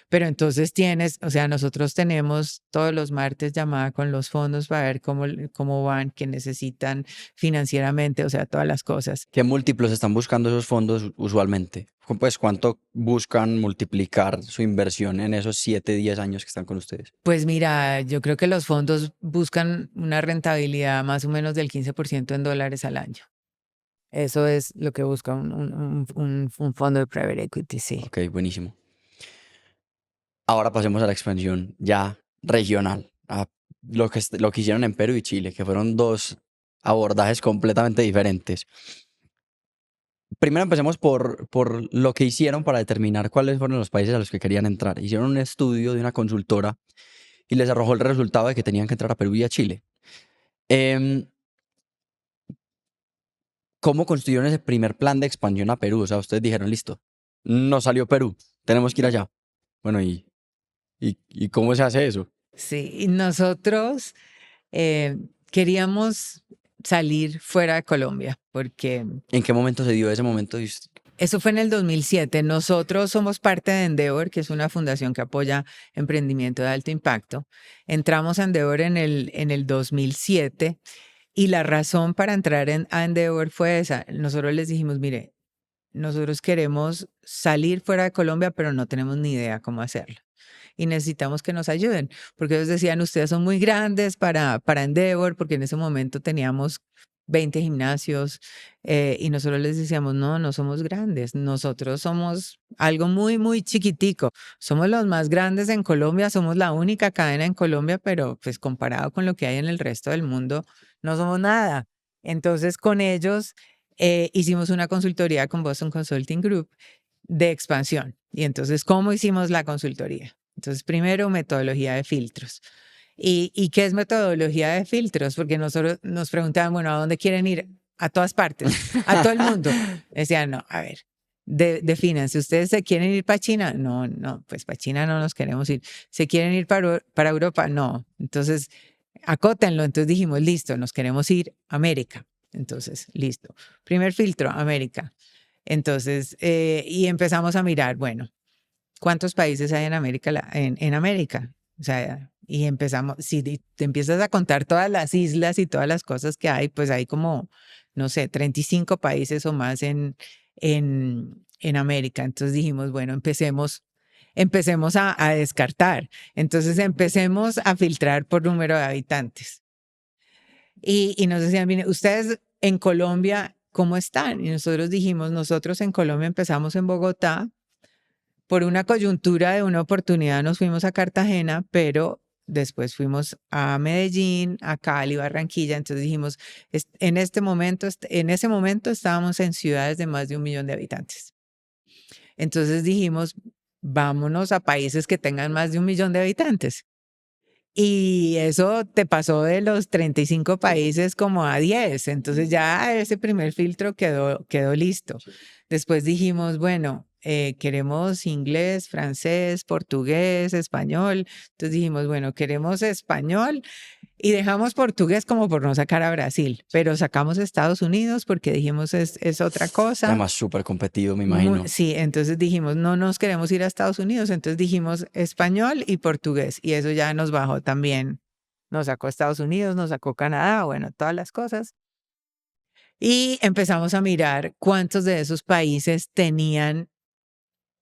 Pero entonces tienes, o sea, nosotros tenemos todos los martes llamada con los fondos para ver cómo van, qué necesitan financieramente, o sea, todas las cosas. ¿Qué múltiplos están buscando esos fondos usualmente? Pues, ¿cuánto buscan multiplicar su inversión en esos 7, 10 años que están con ustedes? Pues mira, yo creo que los fondos buscan una rentabilidad más o menos del 15% en dólares al año. Eso es lo que busca un fondo de private equity, sí. Ok, buenísimo. Ahora pasemos a la expansión ya regional, a lo que hicieron en Perú y Chile, que fueron dos abordajes completamente diferentes. Primero empecemos por lo que hicieron para determinar cuáles fueron los países a los que querían entrar. Hicieron un estudio de una consultora y les arrojó el resultado de que tenían que entrar a Perú y a Chile. Em, ¿Cómo construyeron ese primer plan de expansión a Perú? O sea, ustedes dijeron, listo, no salió Perú, tenemos que ir allá. Bueno, ¿y cómo se hace eso? Sí, y nosotros queríamos salir fuera de Colombia porque ¿En qué momento se dio ese momento? eso fue en el 2007. Nosotros somos parte de Endeavor, que es una fundación que apoya emprendimiento de alto impacto. Entramos a Endeavor en el 2007 y la razón para entrar a Endeavor fue esa. Nosotros les dijimos, mire, nosotros queremos salir fuera de Colombia, pero no tenemos ni idea cómo hacerlo. Y necesitamos que nos ayuden, porque ellos decían, ustedes son muy grandes para Endeavor, porque en ese momento teníamos 20 gimnasios y nosotros les decíamos, no, no somos grandes, nosotros somos algo muy, muy chiquitico, somos los más grandes en Colombia, somos la única cadena en Colombia, pero pues comparado con lo que hay en el resto del mundo, no somos nada. Entonces con ellos hicimos una consultoría con Boston Consulting Group de expansión. Y entonces, ¿cómo hicimos la consultoría? Entonces, primero, metodología de filtros. ¿Y qué es metodología de filtros? Porque nosotros nos preguntaban, bueno, ¿a dónde quieren ir? A todas partes, a todo el mundo. Decían, no, a ver, defínanse, ¿ustedes se quieren ir para China? No, no, pues para China no nos queremos ir. ¿Se quieren ir para Europa? No. Entonces, acótenlo. Entonces dijimos, listo, nos queremos ir a América. Entonces, listo. Primer filtro, América. Entonces, y empezamos a mirar, bueno, ¿cuántos países hay en América? En América. O sea, y empezamos, si te empiezas a contar todas las islas y todas las cosas que hay, pues hay como, no sé, 35 países o más en América. Entonces dijimos, bueno, empecemos a descartar. Entonces empecemos a filtrar por número de habitantes. Y nos decían, mire, ustedes en Colombia, ¿cómo están? Y nosotros dijimos, nosotros en Colombia empezamos en Bogotá. Por una coyuntura de una oportunidad nos fuimos a Cartagena, pero después fuimos a Medellín, a Cali, Barranquilla. Entonces dijimos, en ese momento estábamos en ciudades de más de 1 millón de habitantes. Entonces dijimos, vámonos a países que tengan más de 1 millón de habitantes. Y eso te pasó de los 35 países como a 10. Entonces ya ese primer filtro quedó listo. Después dijimos, bueno, queremos inglés, francés, portugués, español. Entonces dijimos, bueno, queremos español y dejamos portugués como por no sacar a Brasil, pero sacamos Estados Unidos porque dijimos es otra cosa. Además, súper competido, me imagino. Sí, entonces dijimos, no nos queremos ir a Estados Unidos, entonces dijimos español y portugués y eso ya nos bajó también. Nos sacó Estados Unidos, nos sacó Canadá, bueno, todas las cosas. Y empezamos a mirar cuántos de esos países tenían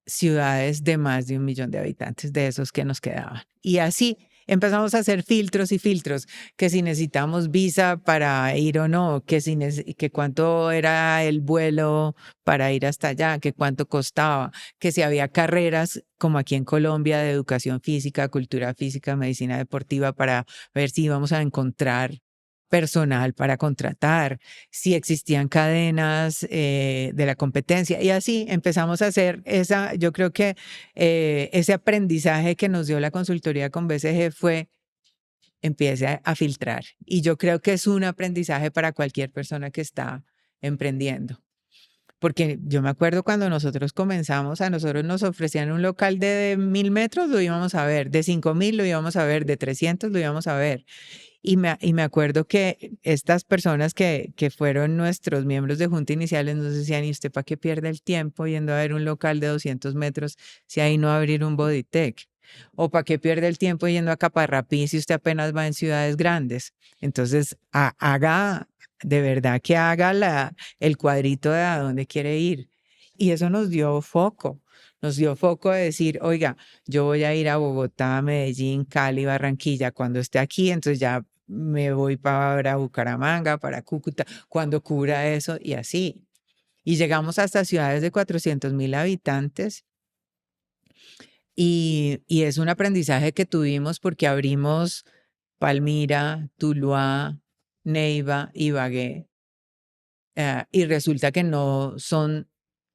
ciudades de más de 1 millón de habitantes, de esos que nos quedaban. Y así empezamos a hacer filtros y filtros, que si necesitamos visa para ir o no, que cuánto era el vuelo para ir hasta allá, que cuánto costaba, que si había carreras como aquí en Colombia de educación física, cultura física, medicina deportiva, para ver si íbamos a encontrar personal para contratar, si existían cadenas de la competencia y así empezamos a hacer yo creo que ese aprendizaje que nos dio la consultoría con BCG fue empiece a filtrar y yo creo que es un aprendizaje para cualquier persona que está emprendiendo. Porque yo me acuerdo cuando nosotros comenzamos, a nosotros nos ofrecían un local de 1.000 metros, lo íbamos a ver, de 5.000 lo íbamos a ver, de 300 lo íbamos a ver. Y me acuerdo que estas personas que fueron nuestros miembros de junta iniciales nos decían, ¿y usted para qué pierde el tiempo yendo a ver un local de 200 metros si ahí no va a abrir un Bodytech? ¿O para qué pierde el tiempo yendo a Caparrapí si usted apenas va en ciudades grandes? Entonces, de verdad que haga el cuadrito de a dónde quiere ir. Y eso nos dio foco de decir, oiga, yo voy a ir a Bogotá, Medellín, Cali, Barranquilla, cuando esté aquí, entonces ya me voy para Bucaramanga, para Cúcuta, cuando cubra eso y así. Y llegamos hasta ciudades de 400.000 habitantes y es un aprendizaje que tuvimos porque abrimos Palmira, Tuluá, Neiva, Ibagué y resulta que no son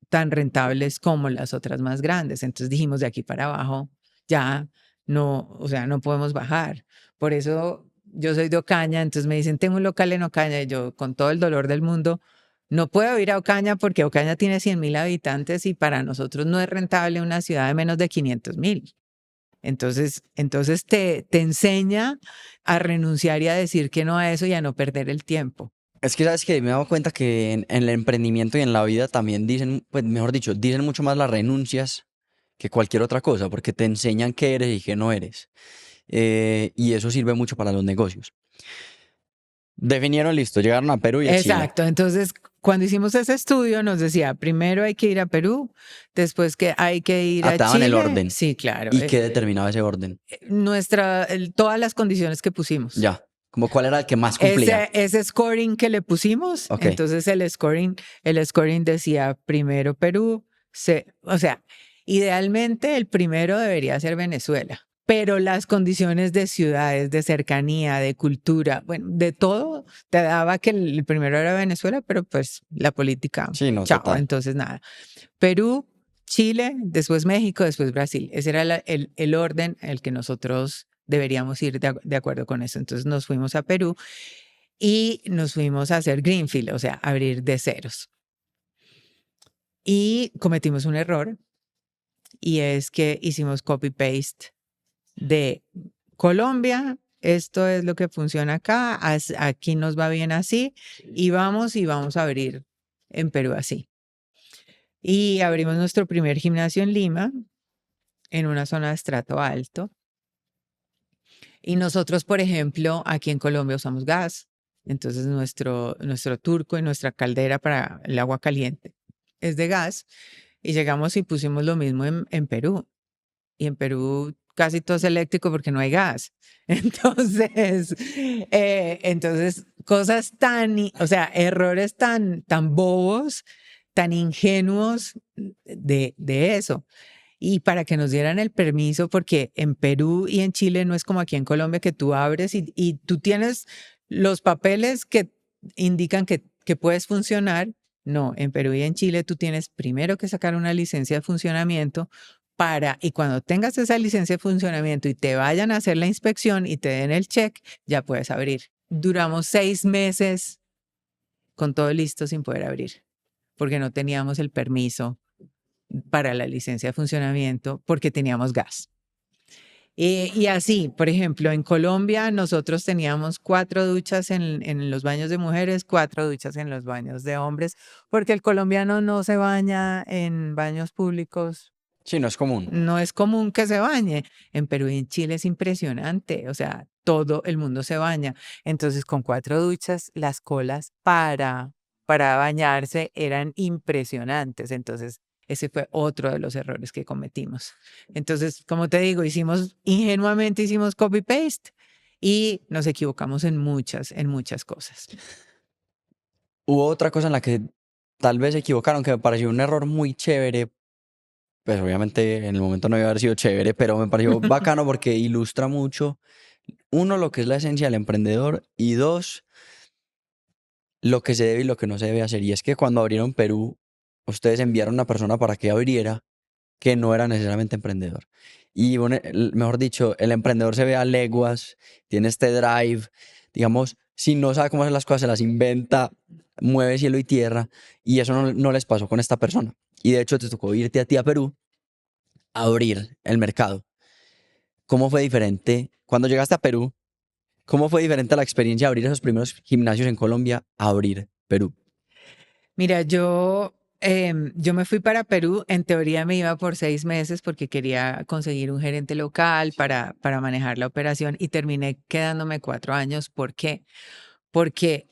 tan rentables como las otras más grandes. Entonces dijimos de aquí para abajo ya no, o sea, no podemos bajar. Por eso yo soy de Ocaña, entonces me dicen, tengo un local en Ocaña y yo con todo el dolor del mundo no puedo ir a Ocaña porque Ocaña tiene 100.000 habitantes y para nosotros no es rentable una ciudad de menos de 500.000. Entonces te enseña a renunciar y a decir que no a eso y a no perder el tiempo. Es que sabes que me he dado cuenta que en el emprendimiento y en la vida también dicen, pues mejor dicho, dicen mucho más las renuncias que cualquier otra cosa, porque te enseñan qué eres y qué no eres. Y eso sirve mucho para los negocios. Definieron, listo, llegaron a Perú y a Chile. Exacto, entonces cuando hicimos ese estudio nos decía, primero hay que ir a Perú, después que hay que ir a te daban el Chile. orden. Sí, claro. ¿Y qué determinaba ese orden? Todas las condiciones que pusimos. Ya. Como cuál era el que más cumplía. Ese scoring que le pusimos, Ok. entonces el scoring decía primero Perú, o sea, idealmente el primero debería ser Venezuela, pero las condiciones de ciudades, de cercanía, de cultura, bueno, de todo, te daba que el primero era Venezuela, pero pues la política, Sí, no, chao, total. entonces nada. Perú, Chile, después México, después Brasil. Ese era el orden en el que nosotros deberíamos ir de acuerdo con eso. Entonces nos fuimos a Perú y nos fuimos a hacer greenfield, o sea, abrir de ceros. Y cometimos un error y es que hicimos copy-paste de Colombia. Esto es lo que funciona acá, aquí nos va bien así y vamos a abrir en Perú así. Y abrimos nuestro primer gimnasio en Lima, en una zona de estrato alto. Y nosotros, por ejemplo, aquí en Colombia usamos gas. Entonces nuestro turco y nuestra caldera para el agua caliente es de gas. Y llegamos y pusimos lo mismo en Perú. Y en Perú casi todo es eléctrico porque no hay gas. Entonces cosas o sea, errores tan bobos, tan ingenuos de eso. Y para que nos dieran el permiso, porque en Perú y en Chile no es como aquí en Colombia que tú abres y tú tienes los papeles que indican que puedes funcionar. No, en Perú y en Chile tú tienes primero que sacar una licencia de funcionamiento y cuando tengas esa licencia de funcionamiento y te vayan a hacer la inspección y te den el check, ya puedes abrir. Duramos 6 meses con todo listo sin poder abrir, porque no teníamos el permiso para la licencia de funcionamiento porque teníamos gas. Y así, por ejemplo, en Colombia nosotros teníamos 4 duchas en los baños de mujeres, 4 duchas en los baños de hombres, porque el colombiano no se baña en baños públicos. Sí, no es común. No es común que se bañe. En Perú y en Chile es impresionante, o sea, todo el mundo se baña. Entonces, con 4 duchas, las colas para bañarse eran impresionantes. Entonces, ese fue otro de los errores que cometimos. Entonces, como te digo, ingenuamente hicimos copy-paste y nos equivocamos en muchas cosas. Hubo otra cosa en la que tal vez se equivocaron, que me pareció un error muy chévere. Pues obviamente en el momento no iba a haber sido chévere, pero me pareció bacano porque ilustra mucho, uno, lo que es la esencia del emprendedor y dos, lo que se debe y lo que no se debe hacer. Y es que cuando abrieron Perú, ustedes enviaron a una persona para que abriera que no era necesariamente emprendedor. Y bueno, mejor dicho, el emprendedor se ve a leguas, tiene este drive, digamos, si no sabe cómo hacer las cosas, se las inventa, mueve cielo y tierra, y eso no les pasó con esta persona. Y de hecho te tocó irte a ti a Perú a abrir el mercado. ¿Cómo fue diferente cuando llegaste a Perú? ¿Cómo fue diferente la experiencia de abrir esos primeros gimnasios en Colombia a abrir Perú? Mira, yo me fui para Perú. En teoría me iba por 6 meses porque quería conseguir un gerente local para manejar la operación y terminé quedándome 4 años. ¿Por qué? Porque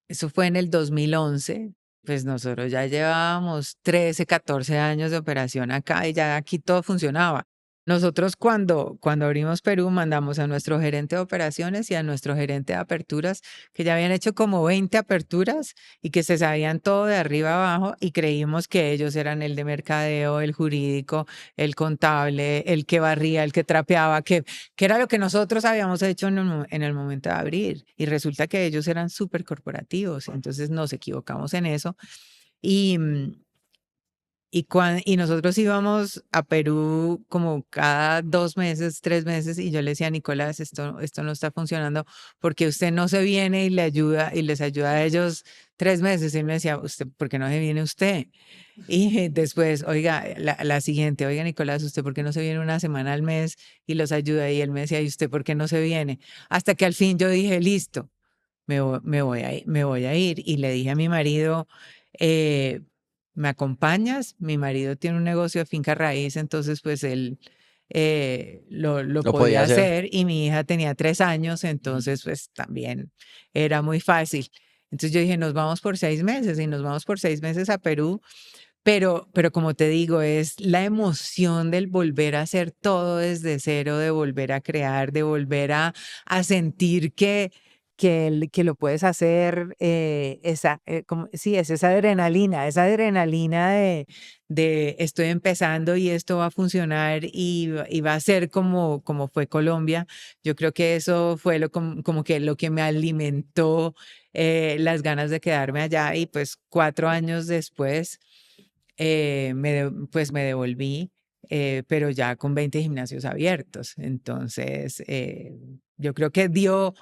eso fue en el 2011. Pues nosotros ya llevábamos 13, 14 años de operación acá y ya aquí todo funcionaba. Nosotros cuando abrimos Perú mandamos a nuestro gerente de operaciones y a nuestro gerente de aperturas, que ya habían hecho como 20 aperturas y que se sabían todo de arriba abajo y creímos que ellos eran el de mercadeo, el jurídico, el contable, el que barría, el que trapeaba, que era lo que nosotros habíamos hecho en el momento de abrir. Y resulta que ellos eran súper corporativos, entonces nos equivocamos en eso. Y nosotros íbamos a Perú como cada 2 meses, 3 meses, y yo le decía a Nicolás, esto no está funcionando, porque usted no se viene y les ayuda a ellos 3 meses. Y él me decía, usted, ¿por qué no se viene usted? Y después, oiga, la siguiente, oiga, Nicolás, ¿usted por qué no se viene una semana al mes y los ayuda? Y él me decía, ¿y usted por qué no se viene? Hasta que al fin yo dije, listo, me voy a ir. Y le dije a mi marido, ¿me acompañas? Mi marido tiene un negocio de finca raíz, entonces pues él lo Lo podía podía hacer. hacer y mi hija tenía 3 años, entonces pues también era muy fácil. Entonces yo dije, nos vamos por 6 meses y nos vamos por 6 meses a Perú. Pero como te digo, es la emoción del volver a hacer todo desde cero, de volver a crear, de volver a sentir que lo puedes hacer, sí, es esa adrenalina de estoy empezando y esto va a funcionar y va a ser como fue Colombia. Yo creo que eso fue como que lo que me alimentó las ganas de quedarme allá y pues 4 años después pues me devolví, pero ya con 20 gimnasios abiertos. Entonces, yo creo que dio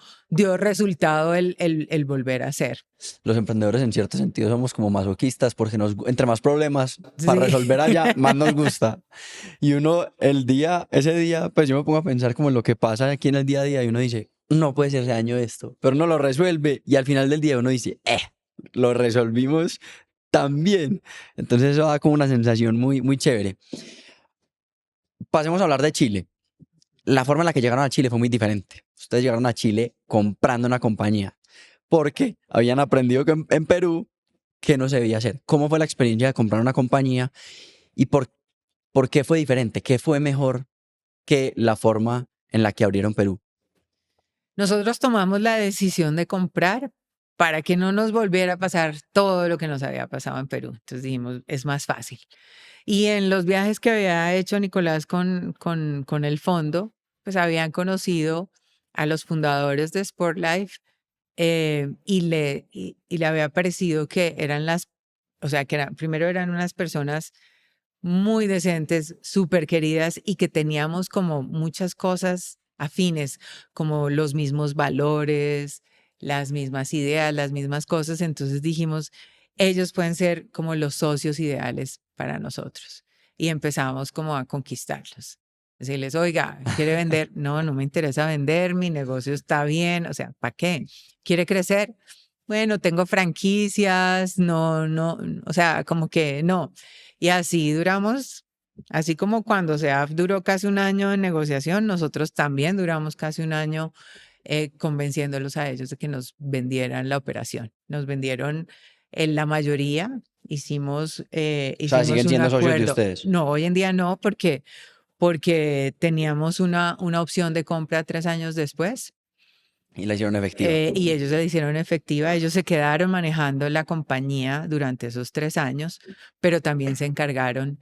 resultado el volver a hacer. Los emprendedores en cierto sentido somos como masoquistas porque entre más problemas para Sí. resolver allá, más nos gusta. Y uno, ese día, pues yo me pongo a pensar como en lo que pasa aquí en el día a día y uno dice, no puede ser daño esto, pero uno lo resuelve y al final del día uno dice, lo resolvimos también. Entonces eso da como una sensación muy, muy chévere. Pasemos a hablar de Chile. La forma en la que llegaron a Chile fue muy diferente. Ustedes llegaron a Chile comprando una compañía porque habían aprendido que en Perú que no se debía hacer. ¿Cómo fue la experiencia de comprar una compañía y por qué fue diferente? ¿Qué fue mejor que la forma en la que abrieron Perú? Nosotros tomamos la decisión de comprar para que no nos volviera a pasar todo lo que nos había pasado en Perú. Entonces dijimos, es más fácil. Y en los viajes que había hecho Nicolás con el fondo, pues habían conocido a los fundadores de Sportlife y le había parecido que eran o sea, primero eran unas personas muy decentes, súper queridas y que teníamos como muchas cosas afines, como los mismos valores, las mismas ideas, las mismas cosas. Entonces dijimos, ellos pueden ser como los socios ideales para nosotros. Y empezamos como a conquistarlos. Decirles, oiga, ¿quiere vender? No, no me interesa vender, mi negocio está bien. O sea, ¿para qué? ¿Quiere crecer? Bueno, tengo franquicias, no, o sea, como que no. Y así duramos, así como cuando SEAF duró casi un año en negociación, nosotros también duramos casi un año convenciéndolos a ellos de que nos vendieran la operación. Nos vendieron la mayoría, hicimos, O sea, siguen un siendo socios de acuerdo. ustedes No, hoy en día no, porque teníamos una opción de compra 3 años después. y la hicieron efectiva. Y ellos se la hicieron efectiva. Ellos se quedaron manejando la compañía durante esos 3 años, pero también se encargaron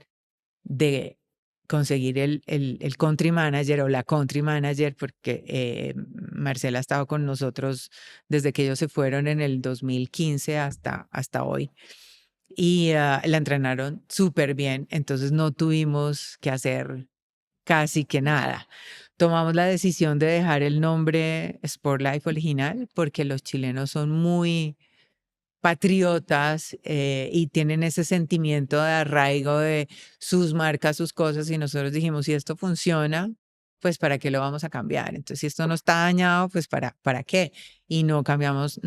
de conseguir el country manager o la country manager, porque Marcela ha estado con nosotros desde que ellos se fueron en el 2015 hasta hoy. Y la entrenaron súper bien, entonces no tuvimos que hacer casi que nada. Tomamos la decisión de dejar el nombre Sportlife original porque los chilenos son muy patriotas y tienen ese sentimiento de arraigo de sus marcas, sus cosas, y nosotros dijimos, si esto funciona, pues ¿para qué lo vamos a cambiar? Entonces, si esto no está dañado, pues ¿para qué? Y no cambiamos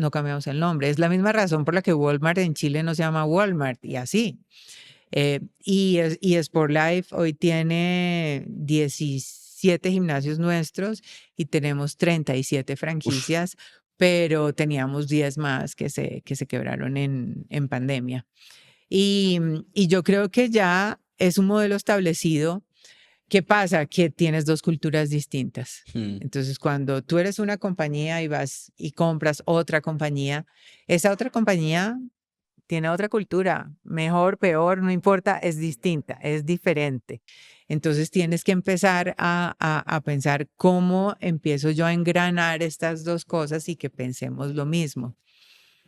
el nombre. Es la misma razón por la que Walmart en Chile no se llama Walmart y así. Y Sportlife hoy tiene 17 gimnasios nuestros y tenemos 37 Uf, franquicias, pero teníamos 10 más que se quebraron en pandemia. Y yo creo que ya es un modelo establecido. ¿Qué pasa? Que tienes dos culturas distintas. mm. Entonces, cuando tú eres una compañía y vas y compras otra compañía, esa otra compañía tiene otra cultura, mejor, peor, no importa, es distinta, es diferente. Entonces tienes que empezar a pensar cómo empiezo yo a engranar estas dos cosas y que pensemos lo mismo.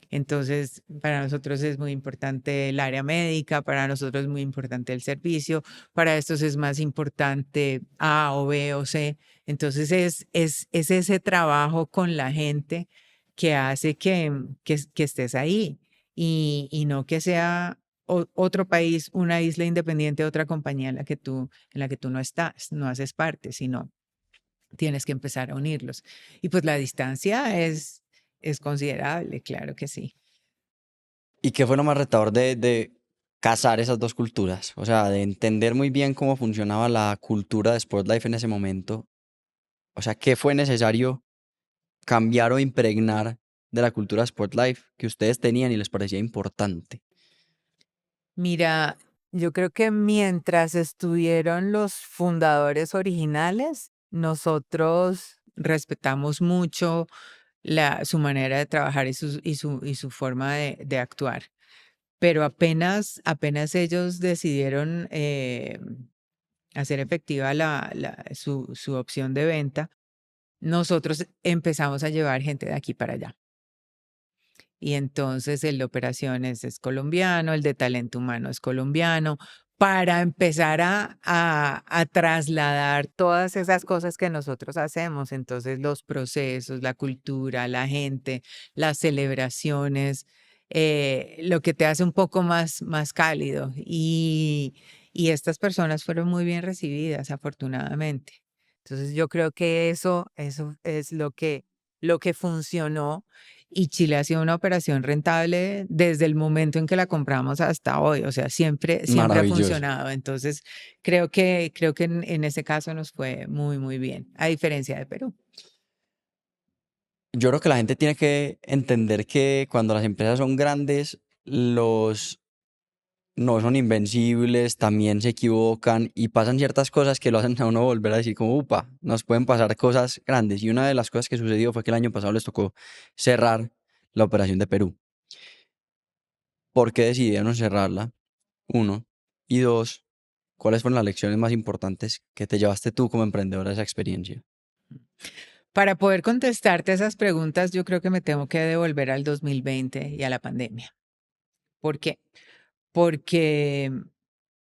Entonces, para nosotros es muy importante el área médica, para nosotros es muy importante el servicio, para estos es más importante A o B o C. Entonces, es ese trabajo con la gente que hace que estés ahí y no que sea otro país, una isla independiente, otra compañía en la que tú no estás, no haces parte, sino tienes que empezar a unirlos. Y pues la distancia es considerable, claro que sí. ¿Y qué fue lo más retador de casar esas dos culturas? O sea, de entender muy bien cómo funcionaba la cultura de Sportlife en ese momento. O sea, ¿qué fue necesario cambiar o impregnar de la cultura Sportlife que ustedes tenían y les parecía importante? Mira, yo creo que mientras estuvieron los fundadores originales, nosotros respetamos mucho su manera de trabajar y su forma de actuar. Pero apenas ellos decidieron hacer efectiva su opción de venta, nosotros empezamos a llevar gente de aquí para allá. Y entonces el de operaciones es colombiano, el de talento humano es colombiano, para empezar a trasladar todas esas cosas que nosotros hacemos. Entonces los procesos, la cultura, la gente, las celebraciones, lo que te hace un poco más cálido. Y estas personas fueron muy bien recibidas, afortunadamente. Entonces yo creo que eso es lo que funcionó y Chile ha sido una operación rentable desde el momento en que la compramos hasta hoy, o sea, siempre ha Maravilloso. funcionado. Entonces, creo que en ese caso nos fue muy, muy bien, a diferencia de Perú. Yo creo que la gente tiene que entender que cuando las empresas son grandes, los no son invencibles, también se equivocan y pasan ciertas cosas que lo hacen a uno volver a decir como, upa, nos pueden pasar cosas grandes. Y una de las cosas que sucedió fue que el año pasado les tocó cerrar la operación de Perú. ¿Por qué decidieron cerrarla? Uno. Y dos, ¿cuáles fueron las lecciones más importantes que te llevaste tú como emprendedora de esa experiencia? Para poder contestarte esas preguntas, yo creo que me tengo que devolver al 2020 y a la pandemia. ¿Por qué? Porque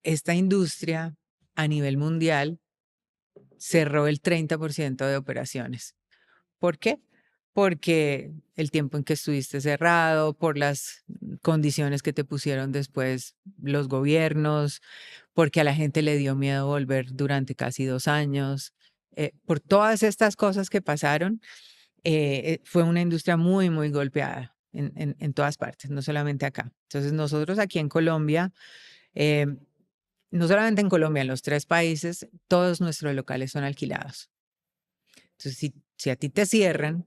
esta industria a nivel mundial cerró el 30% de operaciones. ¿Por qué? Porque el tiempo en que estuviste cerrado, por las condiciones que te pusieron después los gobiernos, porque a la gente le dio miedo volver durante casi 2 años. Por todas estas cosas que pasaron, fue una industria muy, muy golpeada en todas partes, no solamente acá. Entonces nosotros aquí en Colombia, eh, no solamente en Colombia, en los 3 países, todos nuestros locales son alquilados. Entonces, si a ti te cierran,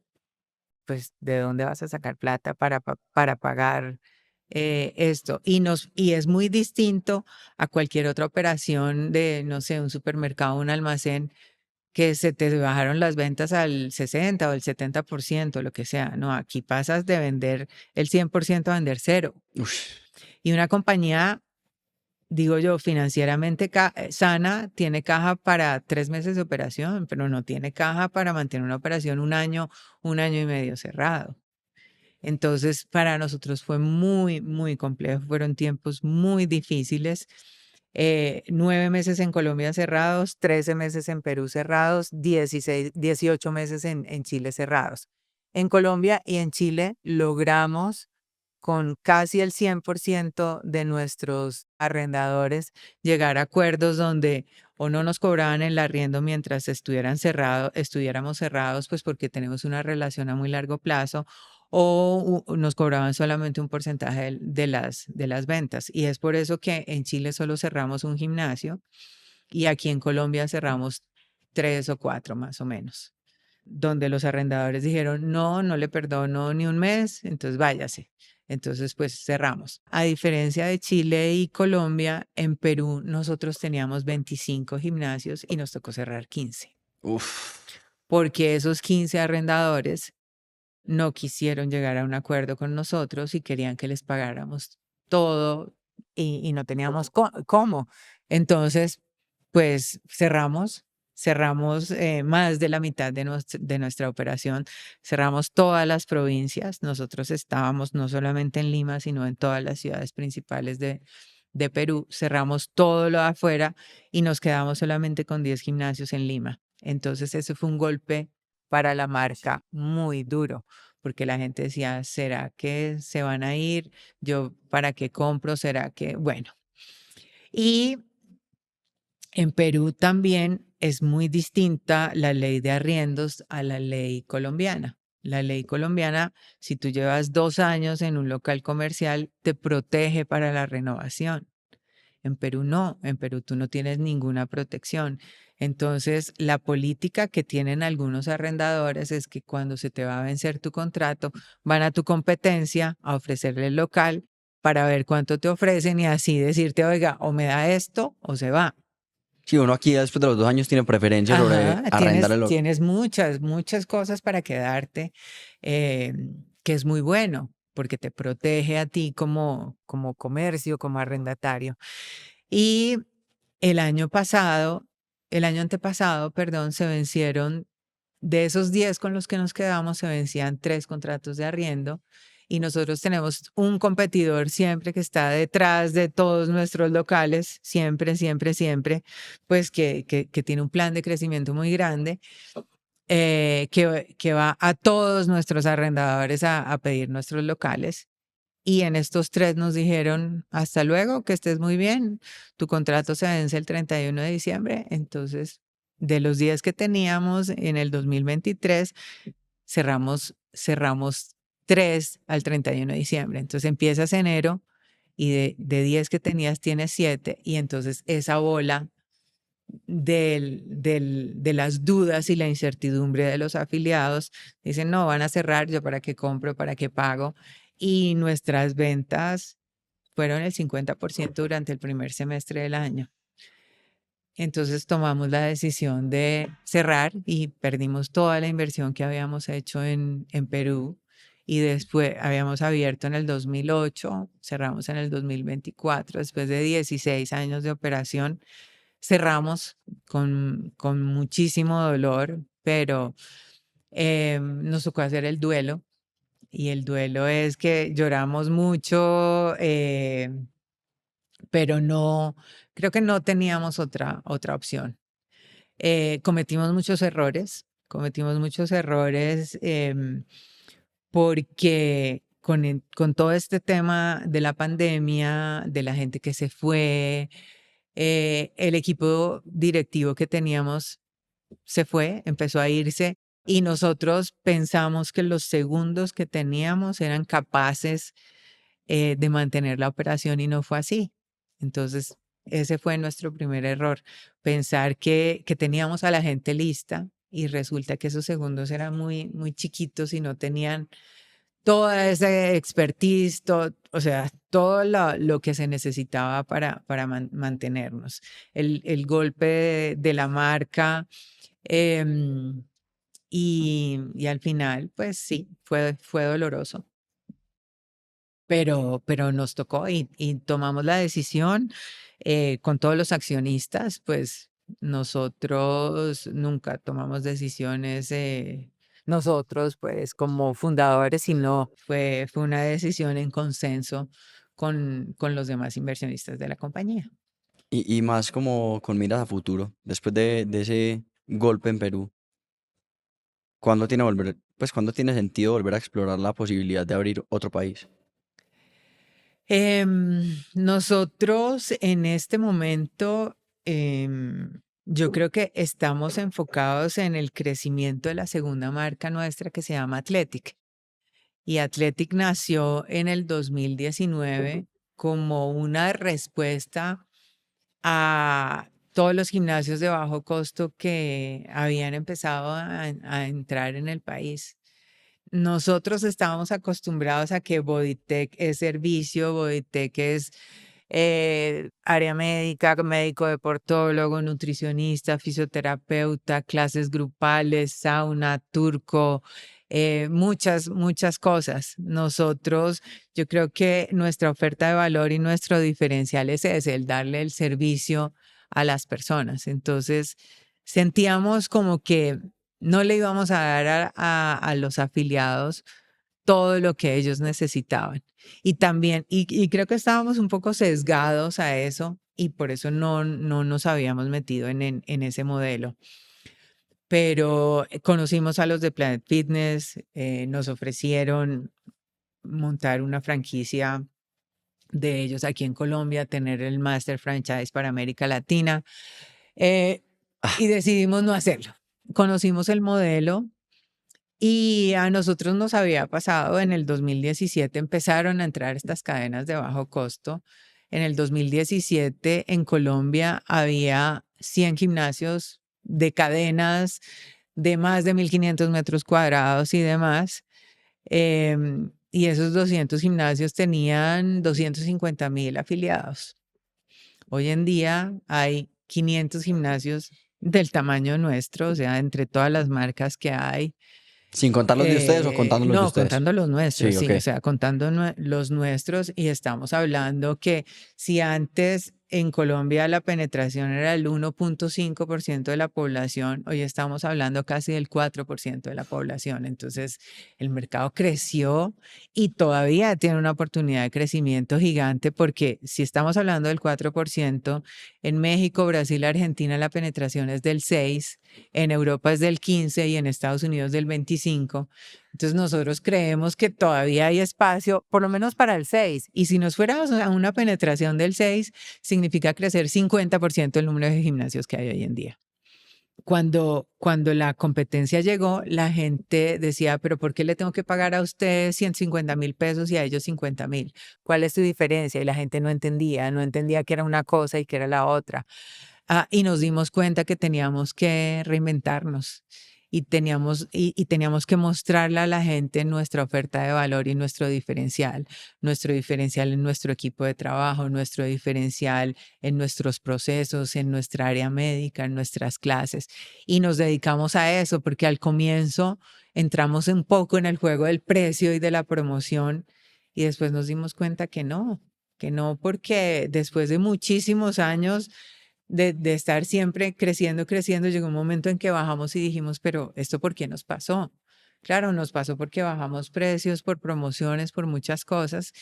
pues, ¿de dónde vas a sacar plata para pagar esto? Y es muy distinto a cualquier otra operación de, no sé, un supermercado, un almacén, que se te bajaron las ventas al 60 o el 70%, lo que sea. No, aquí pasas de vender el 100% a vender cero. Uf, Y una compañía, digo yo, financieramente sana, tiene caja para 3 meses de operación, pero no tiene caja para mantener una operación un año y medio cerrado. Entonces, para nosotros fue muy, muy complejo, fueron tiempos muy difíciles. 9 meses en Colombia cerrados, 13 meses en Perú cerrados, 18 meses en Chile cerrados. En Colombia y en Chile logramos con casi el 100% de nuestros arrendadores llegar a acuerdos donde o no nos cobraban el arriendo mientras estuviéramos cerrados, pues porque tenemos una relación a muy largo plazo, o nos cobraban solamente un porcentaje de las ventas. Y es por eso que en Chile solo cerramos un gimnasio y aquí en Colombia cerramos 3 o 4 más o menos, donde los arrendadores dijeron, no, no le perdono ni un mes, entonces váyase. Entonces, pues cerramos. A diferencia de Chile y Colombia, en Perú nosotros teníamos 25 gimnasios y nos tocó cerrar 15, uf. porque esos 15 arrendadores no quisieron llegar a un acuerdo con nosotros y querían que les pagáramos todo y no teníamos cómo. Entonces, pues cerramos más de la mitad de nuestra operación, cerramos todas las provincias. Nosotros estábamos no solamente en Lima, sino en todas las ciudades principales de Perú. Cerramos todo lo de afuera y nos quedamos solamente con 10 gimnasios en Lima. Entonces, eso fue un golpe para la marca muy duro, porque la gente decía, ¿será que se van a ir? Yo, ¿para qué compro? ¿Será que? Bueno, y en Perú también es muy distinta la ley de arriendos a la ley colombiana. La ley colombiana, si tú llevas 2 años en un local comercial, te protege para la renovación. En Perú no, en Perú tú no tienes ninguna protección. Entonces, la política que tienen algunos arrendadores es que cuando se te va a vencer tu contrato, van a tu competencia a ofrecerle el local para ver cuánto te ofrecen y así decirte, oiga, o me da esto o se va. Sí, uno aquí después de los 2 años tiene preferencia sobre Ajá, arrendarlo. tienes muchas cosas para quedarte, que es muy bueno, porque te protege a ti como comercio, como arrendatario. Y el año antepasado, perdón, se vencieron, de esos 10 con los que nos quedamos, se vencían 3 contratos de arriendo, y nosotros tenemos un competidor siempre que está detrás de todos nuestros locales, siempre, siempre, siempre, pues que tiene un plan de crecimiento muy grande, que va a todos nuestros arrendadores a pedir nuestros locales. Y en estos 3 nos dijeron: "Hasta luego, que estés muy bien, tu contrato se vence el 31 de diciembre". Entonces, de los 10 que teníamos en el 2023, cerramos 3 al 31 de diciembre. Entonces, empiezas enero y de 10 que tenías, tienes 7, y entonces esa bola de las dudas y la incertidumbre de los afiliados, dicen: "No, van a cerrar, ¿yo para qué compro, para qué pago?". Y nuestras ventas fueron el 50% durante el primer semestre del año. Entonces tomamos la decisión de cerrar y perdimos toda la inversión que habíamos hecho en Perú, y después habíamos abierto en el 2008, cerramos en el 2024, después de 16 años de operación. Cerramos con muchísimo dolor, pero nos tocó hacer el duelo, y el duelo es que lloramos mucho, pero no, creo que no teníamos otra opción. Cometimos muchos errores, porque con todo este tema de la pandemia, de la gente que se fue, el equipo directivo que teníamos se fue, empezó a irse, y nosotros pensamos que los segundos que teníamos eran capaces, de mantener la operación, y no fue así. Entonces, ese fue nuestro primer error, pensar que teníamos a la gente lista y resulta que esos segundos eran muy chiquitos y no tenían toda esa expertise, o sea, todo lo que se necesitaba para mantenernos. El golpe de la marca, em, y al final, pues sí, fue doloroso, pero nos tocó y tomamos la decisión, con todos los accionistas. Pues nosotros nunca tomamos decisiones, nosotros, pues, como fundadores, sino fue una decisión en consenso con los demás inversionistas de la compañía. Y más como con miras a futuro, después de ese golpe en Perú, ¿cuándo tiene sentido volver a explorar la posibilidad de abrir otro país? Nosotros en este momento, yo creo que estamos enfocados en el crecimiento de la segunda marca nuestra, que se llama Athletic. Y Athletic nació en el 2019 como una respuesta a todos los gimnasios de bajo costo que habían empezado a entrar en el país. Nosotros estábamos acostumbrados a que Bodytech es servicio, Bodytech es, área médica, médico deportólogo, nutricionista, fisioterapeuta, clases grupales, sauna, turco, muchas cosas. Nosotros, yo creo que nuestra oferta de valor y nuestro diferencial es ese, el darle el servicio a las personas. Entonces, sentíamos como que no le íbamos a dar a los afiliados todo lo que ellos necesitaban. Y también, y creo que estábamos un poco sesgados a eso, y por eso no nos habíamos metido en ese modelo. Pero conocimos a los de Planet Fitness, nos ofrecieron montar una franquicia de ellos aquí en Colombia, tener el Master Franchise para América Latina, y decidimos no hacerlo. Conocimos el modelo. Y a nosotros nos había pasado en el 2017, empezaron a entrar estas cadenas de bajo costo, En el 2017 en Colombia había 100 gimnasios de cadenas de más de 1.500 metros cuadrados y demás. Y esos 200 gimnasios tenían 250.000 afiliados. Hoy en día hay 500 gimnasios del tamaño nuestro, o sea, entre todas las marcas que hay. ¿Sin contar los de ustedes o contando los de No, ustedes? contando los nuestros, Sí, sí, ok. o sea, contando los nuestros, y estamos hablando que si antes en Colombia la penetración era el 1.5% de la población, hoy estamos hablando casi del 4% de la población. Entonces, el mercado creció y todavía tiene una oportunidad de crecimiento gigante, porque si estamos hablando del 4%, en México, Brasil, Argentina la penetración es del 6%, en Europa es del 15% y en Estados Unidos del 25%. Entonces nosotros creemos que todavía hay espacio, por lo menos para el 6%. Y si nos fuéramos a una penetración del 6%, significa crecer 50% el número de gimnasios que hay hoy en día. Cuando la competencia llegó, la gente decía, pero ¿por qué le tengo que pagar a usted 150.000 pesos y a ellos 50.000? ¿Cuál es su diferencia? Y la gente no entendía que era una cosa y que era la otra. Y nos dimos cuenta que teníamos que reinventarnos y teníamos que mostrarle a la gente nuestra oferta de valor y nuestro diferencial en nuestro equipo de trabajo, nuestro diferencial en nuestros procesos, en nuestra área médica, en nuestras clases. Y nos dedicamos a eso porque al comienzo entramos un poco en el juego del precio y de la promoción, y después nos dimos cuenta que no, porque después de muchísimos años de estar siempre creciendo, llegó un momento en que bajamos y dijimos, pero ¿esto por qué nos pasó? Claro, nos pasó porque bajamos precios por promociones, por muchas cosas,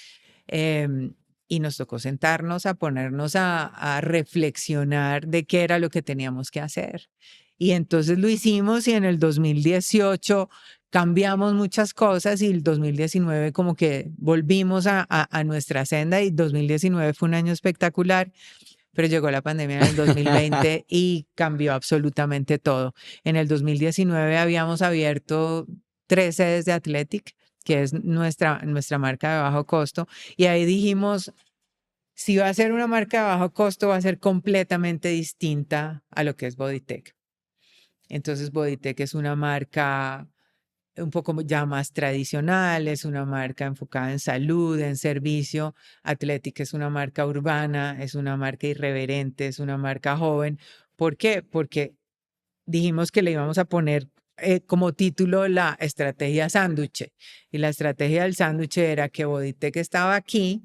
y nos tocó sentarnos a ponernos a reflexionar de qué era lo que teníamos que hacer. Y entonces lo hicimos, y en el 2018 cambiamos muchas cosas, y el 2019 como que volvimos a nuestra senda, y 2019 fue un año espectacular. Pero llegó la pandemia en el 2020 y cambió absolutamente todo. En el 2019 habíamos abierto 3 sedes de Athletic, que es nuestra marca de bajo costo, y ahí dijimos, si va a ser una marca de bajo costo, va a ser completamente distinta a lo que es Bodytech. Entonces, Bodytech es una marca un poco ya más tradicional, es una marca enfocada en salud, en servicio. Athletic es una marca urbana, es una marca irreverente, es una marca joven. ¿Por qué? Porque dijimos que le íbamos a poner como título la estrategia sándwich. Y la estrategia del sándwich era que Bodytech estaba aquí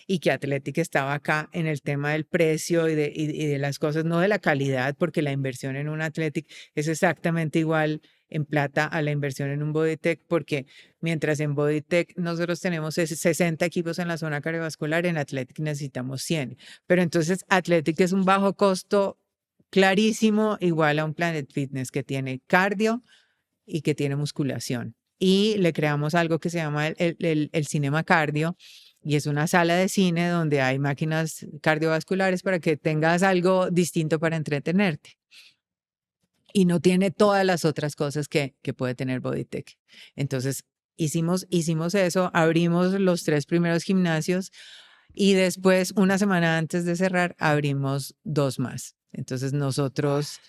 y que Athletic estaba acá en el tema del precio y de las cosas, no de la calidad, porque la inversión en un Athletic es exactamente igual en plata a la inversión en un Bodytech, porque mientras en Bodytech nosotros tenemos 60 equipos en la zona cardiovascular, en Athletic necesitamos 100. Pero entonces Athletic es un bajo costo clarísimo, igual a un Planet Fitness que tiene cardio y que tiene musculación. Y le creamos algo que se llama el Cinema Cardio, y es una sala de cine donde hay máquinas cardiovasculares para que tengas algo distinto para entretenerte. Y no tiene todas las otras cosas que puede tener Bodytech. Entonces hicimos eso, abrimos los 3 primeros gimnasios, y después, una semana antes de cerrar, abrimos 2 más. Entonces nosotros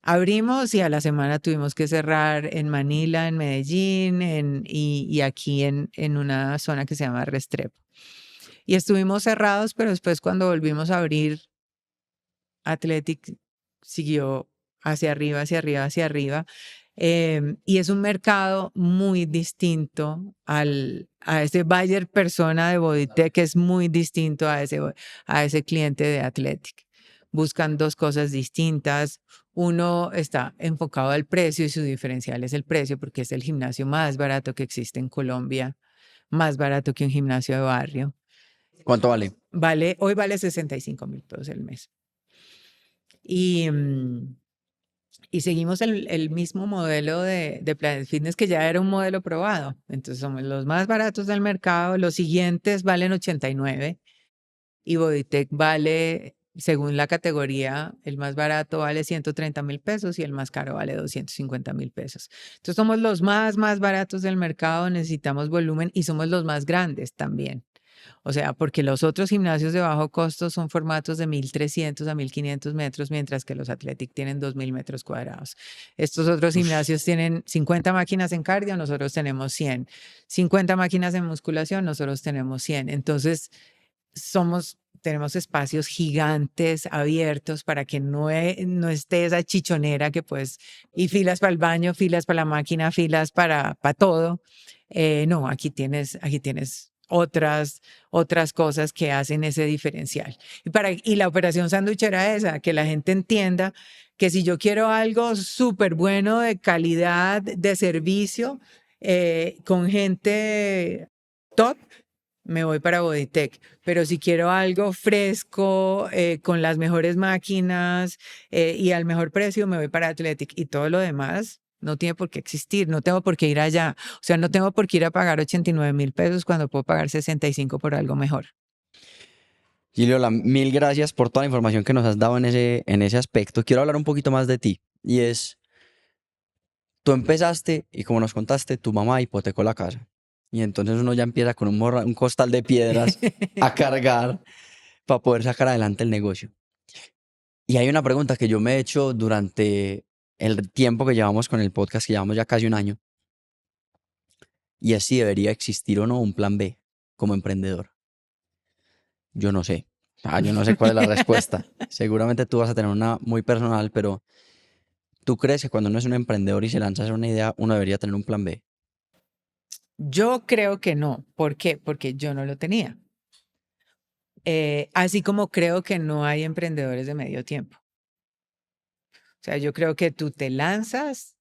abrimos y a la semana tuvimos que cerrar en Manila, en Medellín, y aquí en una zona que se llama Restrepo. Y estuvimos cerrados, pero después cuando volvimos a abrir, Athletic siguió hacia arriba, hacia arriba, hacia arriba. Y es un mercado muy distinto a ese buyer persona de Bodytech, que es muy distinto a ese cliente de Athletic. Buscan 2 cosas distintas. Uno está enfocado al precio, y su diferencial es el precio, porque es el gimnasio más barato que existe en Colombia, más barato que un gimnasio de barrio. ¿Cuánto vale? Hoy vale 65.000 pesos el mes. Y seguimos el mismo modelo de Planet Fitness, que ya era un modelo probado. Entonces somos los más baratos del mercado, los siguientes valen 89, y Bodytech vale, según la categoría, el más barato vale 130.000 pesos y el más caro vale 250.000 pesos. Entonces somos los más baratos del mercado, necesitamos volumen y somos los más grandes también. O sea, porque los otros gimnasios de bajo costo son formatos de 1.300 a 1.500 metros, mientras que los Athletic tienen 2.000 metros cuadrados. Estos otros Ush. gimnasios tienen 50 máquinas en cardio, nosotros tenemos 100. 50 máquinas en musculación, nosotros tenemos 100. Entonces, tenemos espacios gigantes abiertos para que no esté esa chichonera que pues, y filas para el baño, filas para la máquina, filas para todo. No, aquí tienes otras cosas que hacen ese diferencial. Y la operación sándwich era esa, que la gente entienda que si yo quiero algo súper bueno de calidad, de servicio, con gente top, me voy para Bodytech. Pero si quiero algo fresco, con las mejores máquinas y al mejor precio, me voy para Athletic. Y todo lo demás no tiene por qué existir, no tengo por qué ir allá. O sea, no tengo por qué ir a pagar 89.000 pesos cuando puedo pagar 65 por algo mejor. Giliola, mil gracias por toda la información que nos has dado en ese aspecto. Quiero hablar un poquito más de ti. Y es, tú empezaste y como nos contaste, tu mamá hipotecó la casa. Y entonces uno ya empieza con un costal de piedras a cargar para poder sacar adelante el negocio. Y hay una pregunta que yo me he hecho durante el tiempo que llevamos con el podcast, que llevamos ya casi un año. Y es si debería existir o no un plan B como emprendedor. Yo no sé. Yo no sé cuál es la respuesta. Seguramente tú vas a tener una muy personal, pero ¿tú crees que cuando uno es un emprendedor y se lanza a hacer una idea, uno debería tener un plan B? Yo creo que no. ¿Por qué? Porque yo no lo tenía. Así como creo que no hay emprendedores de medio tiempo. O sea, yo creo que tú te lanzas,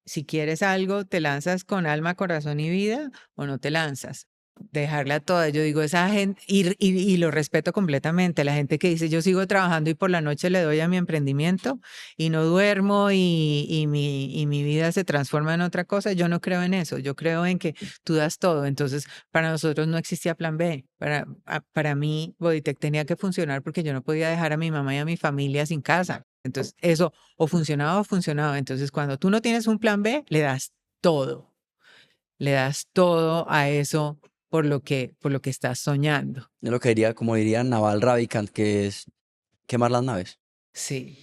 si quieres algo, te lanzas con alma, corazón y vida o no te lanzas. Dejarla toda. Yo digo, esa gente, y lo respeto completamente, la gente que dice, yo sigo trabajando y por la noche le doy a mi emprendimiento y no duermo y mi vida se transforma en otra cosa, yo no creo en eso, yo creo en que tú das todo. Entonces, para nosotros no existía plan B. Para mí, Bodytech tenía que funcionar porque yo no podía dejar a mi mamá y a mi familia sin casa. Entonces, eso o funcionaba o funcionaba. Entonces, cuando tú no tienes un plan B, le das todo. Le das todo a eso por lo que estás soñando. Yo lo que diría, como diría Naval Ravikant, que es quemar las naves. Sí.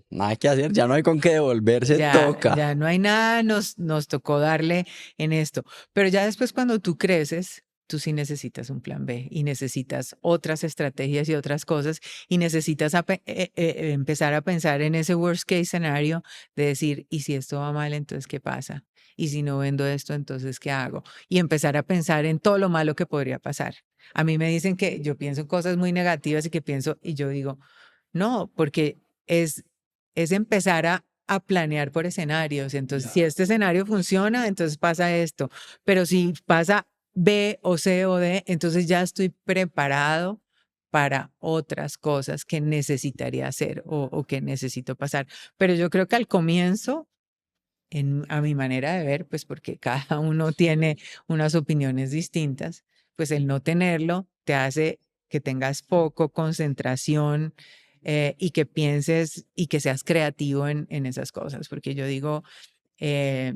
Nada que hacer, ya no hay con qué devolverse, toca. Ya no hay nada, nos tocó darle en esto. Pero ya después cuando tú creces, tú sí necesitas un plan B y necesitas otras estrategias y otras cosas y necesitas empezar a pensar en ese worst case scenario de decir, ¿y si esto va mal, entonces qué pasa? ¿Y si no vendo esto, entonces qué hago? Y empezar a pensar en todo lo malo que podría pasar. A mí me dicen que yo pienso en cosas muy negativas y yo digo, no, porque es empezar a planear por escenarios. Entonces, si este escenario funciona, entonces pasa esto. Pero si pasa B o C o D, entonces ya estoy preparado para otras cosas que necesitaría hacer o que necesito pasar. Pero yo creo que al comienzo, a mi manera de ver, pues porque cada uno tiene unas opiniones distintas, pues el no tenerlo te hace que tengas poco concentración y que pienses y que seas creativo en esas cosas, porque yo digo, eh,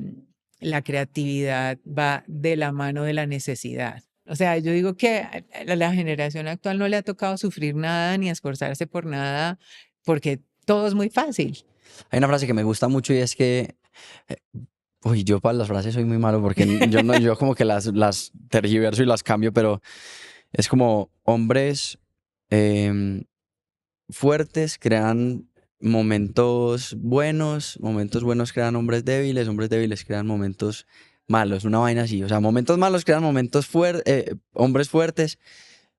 la creatividad va de la mano de la necesidad. O sea, yo digo que a la generación actual no le ha tocado sufrir nada ni esforzarse por nada, porque todo es muy fácil. Hay una frase que me gusta mucho y es que, eh, uy, yo para las frases soy muy malo porque yo no, yo como que las tergiverso y las cambio, pero es como hombres em, fuertes crean momentos buenos crean hombres débiles crean momentos malos, una vaina así. O sea, momentos malos crean hombres fuertes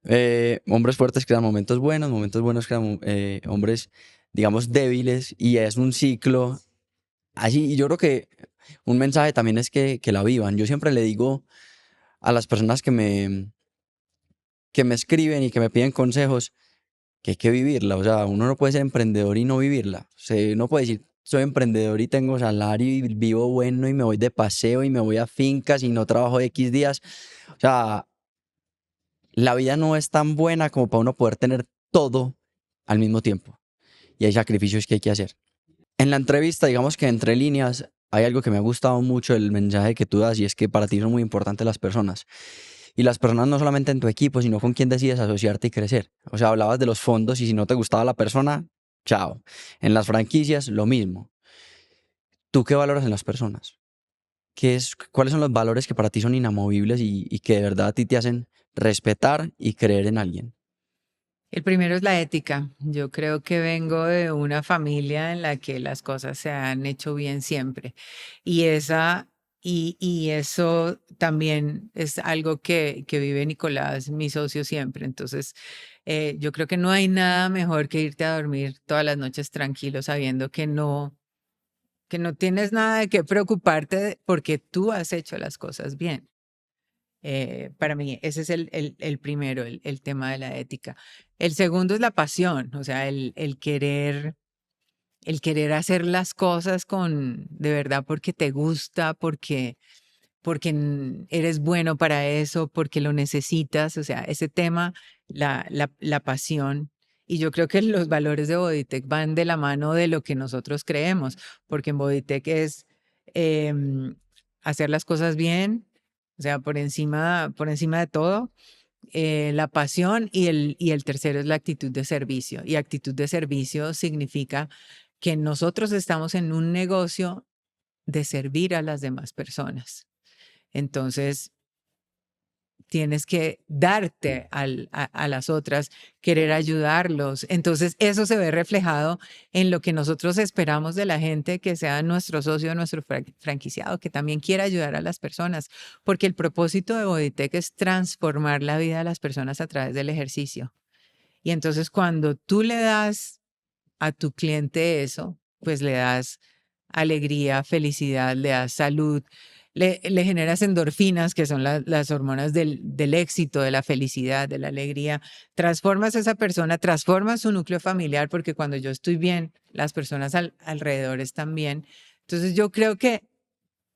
crean momentos buenos crean hombres, digamos, débiles y es un ciclo así. Y yo creo que un mensaje también es que la vivan. Yo siempre le digo a las personas que me escriben y que me piden consejos que hay que vivirla. O sea, uno no puede ser emprendedor y no vivirla. O sea, uno puede decir, soy emprendedor y tengo salario y vivo bueno y me voy de paseo y me voy a fincas y no trabajo X días. O sea, la vida no es tan buena como para uno poder tener todo al mismo tiempo. Y hay sacrificios que hay que hacer. En la entrevista, digamos que entre líneas, hay algo que me ha gustado mucho el mensaje que tú das y es que para ti son muy importantes las personas. Y las personas no solamente en tu equipo, sino con quién decides asociarte y crecer. O sea, hablabas de los fondos y si no te gustaba la persona, chao. En las franquicias, lo mismo. ¿Tú qué valoras en las personas? ¿Cuáles son los valores que para ti son inamovibles y que de verdad a ti te hacen respetar y creer en alguien? El primero es la ética. Yo creo que vengo de una familia en la que las cosas se han hecho bien siempre. Y y eso también es algo que vive Nicolás, mi socio, siempre. Entonces, yo creo que no hay nada mejor que irte a dormir todas las noches tranquilo, sabiendo que no tienes nada de qué preocuparte porque tú has hecho las cosas bien. Para mí, ese es el primero, el tema de la ética. El segundo es la pasión, o sea, el querer hacer las cosas de verdad porque te gusta, porque eres bueno para eso, porque lo necesitas, o sea, ese tema, la pasión. Y yo creo que los valores de Bodytech van de la mano de lo que nosotros creemos, porque en Bodytech es em, hacer las cosas bien, o sea, por encima de todo, la pasión y el tercero es la actitud de servicio. Y actitud de servicio significa que nosotros estamos en un negocio de servir a las demás personas. Entonces, tienes que darte a las otras, querer ayudarlos. Entonces, eso se ve reflejado en lo que nosotros esperamos de la gente que sea nuestro socio, nuestro franquiciado, que también quiera ayudar a las personas, porque el propósito de Bodytech es transformar la vida de las personas a través del ejercicio. Y entonces, cuando tú le das a tu cliente eso, pues le das alegría, felicidad, le das salud, le generas endorfinas, que son las hormonas del éxito, de la felicidad, de la alegría. Transformas a esa persona, transformas su núcleo familiar, porque cuando yo estoy bien, las personas alrededor están bien. Entonces yo creo que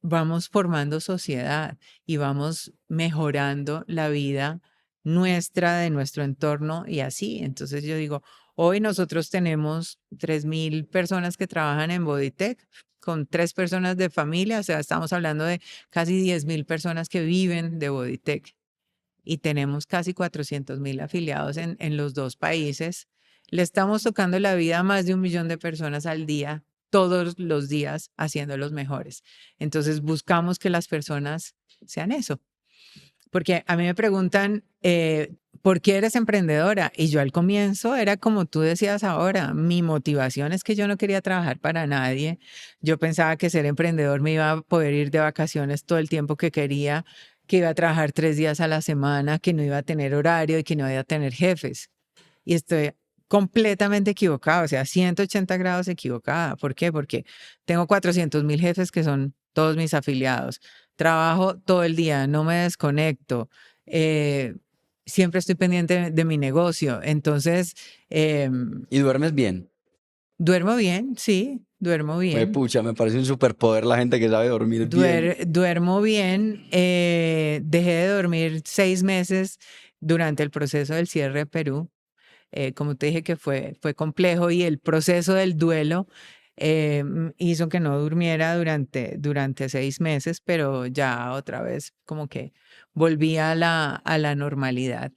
vamos formando sociedad y vamos mejorando la vida nuestra, de nuestro entorno y así. Entonces yo digo, hoy nosotros tenemos 3.000 personas que trabajan en Bodytech con 3 personas de familia, o sea, estamos hablando de casi 10.000 personas que viven de Bodytech y tenemos casi 400.000 afiliados en los dos países. Le estamos tocando la vida a más de 1 millón de personas al día, todos los días, haciendo los mejores. Entonces buscamos que las personas sean eso. Porque a mí me preguntan, ¿por qué eres emprendedora? Y yo al comienzo era como tú decías ahora, mi motivación es que yo no quería trabajar para nadie. Yo pensaba que ser emprendedor me iba a poder ir de vacaciones todo el tiempo que quería, que iba a trabajar 3 días a la semana, que no iba a tener horario y que no iba a tener jefes. Y estoy completamente equivocada, o sea, 180 grados equivocada. ¿Por qué? Porque tengo 400.000 jefes que son todos mis afiliados. Trabajo todo el día, no me desconecto. Siempre estoy pendiente de mi negocio. Entonces, ¿Y duermes bien? duermo bien, sí, duermo bien. Pucha, me parece un superpoder la gente que sabe dormir bien. Duermo bien. Dejé de dormir 6 meses durante el proceso del cierre de Perú. Como te dije que fue complejo y el proceso del duelo hizo que no durmiera durante 6 meses, pero ya otra vez como que volví a la normalidad.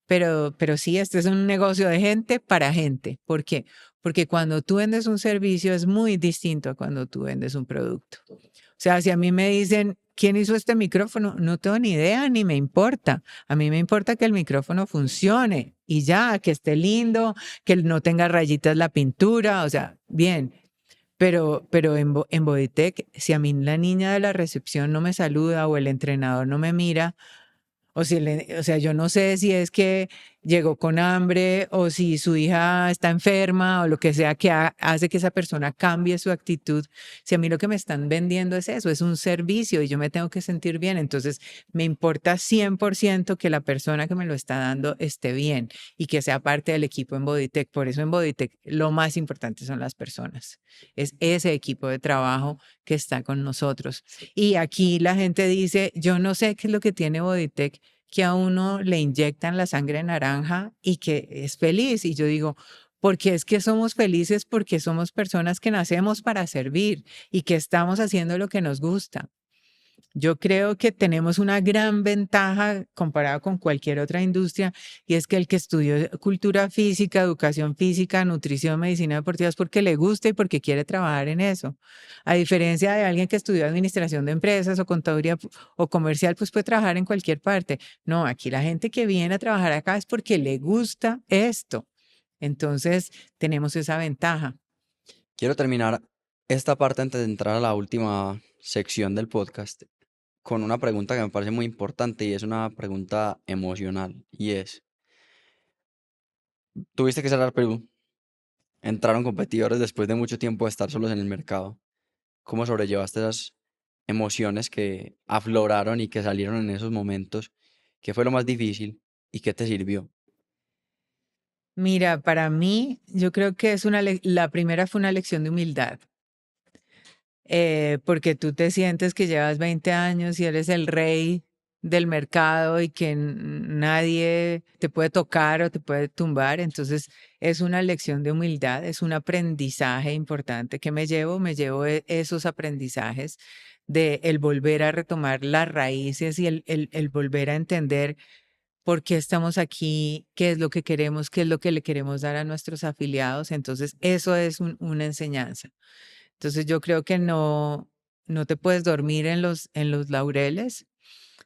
Pero sí, este es un negocio de gente para gente. ¿Por qué? Porque cuando tú vendes un servicio es muy distinto a cuando tú vendes un producto. O sea, si a mí me dicen, ¿quién hizo este micrófono? No tengo ni idea, ni me importa. A mí me importa que el micrófono funcione y ya, que esté lindo, que no tenga rayitas la pintura, o sea, bien. Pero en Bodytech, si a mí la niña de la recepción no me saluda o el entrenador no me mira, o sea, yo no sé si es que llegó con hambre o si su hija está enferma o lo que sea que hace que esa persona cambie su actitud. Si a mí lo que me están vendiendo es eso, es un servicio y yo me tengo que sentir bien, entonces me importa 100% que la persona que me lo está dando esté bien y que sea parte del equipo en Bodytech. Por eso en Bodytech lo más importante son las personas. Es ese equipo de trabajo que está con nosotros. Y aquí la gente dice, yo no sé qué es lo que tiene Bodytech, que a uno le inyectan la sangre naranja y que es feliz. Y yo digo, porque es que somos felices porque somos personas que nacemos para servir y que estamos haciendo lo que nos gusta. Yo creo que tenemos una gran ventaja comparado con cualquier otra industria y es que el que estudió cultura física, educación física, nutrición, medicina deportiva es porque le gusta y porque quiere trabajar en eso. A diferencia de alguien que estudió administración de empresas o contaduría o comercial, pues puede trabajar en cualquier parte. No, aquí la gente que viene a trabajar acá es porque le gusta esto. Entonces, tenemos esa ventaja. Quiero terminar esta parte antes de entrar a la última sección del podcast con una pregunta que me parece muy importante y es una pregunta emocional y es, tuviste que cerrar Perú, entraron competidores después de mucho tiempo de estar solos en el mercado. ¿Cómo sobrellevaste esas emociones que afloraron y que salieron en esos momentos? ¿Qué fue lo más difícil y qué te sirvió? Mira, para mí, yo creo que es la primera fue una lección de humildad. Porque tú te sientes que llevas 20 años y eres el rey del mercado y que nadie te puede tocar o te puede tumbar. Entonces es una lección de humildad, es un aprendizaje importante que me llevo esos aprendizajes de el volver a retomar las raíces y el volver a entender por qué estamos aquí, qué es lo que queremos, qué es lo que le queremos dar a nuestros afiliados. Entonces eso es una enseñanza. Entonces yo creo que no te puedes dormir en los laureles,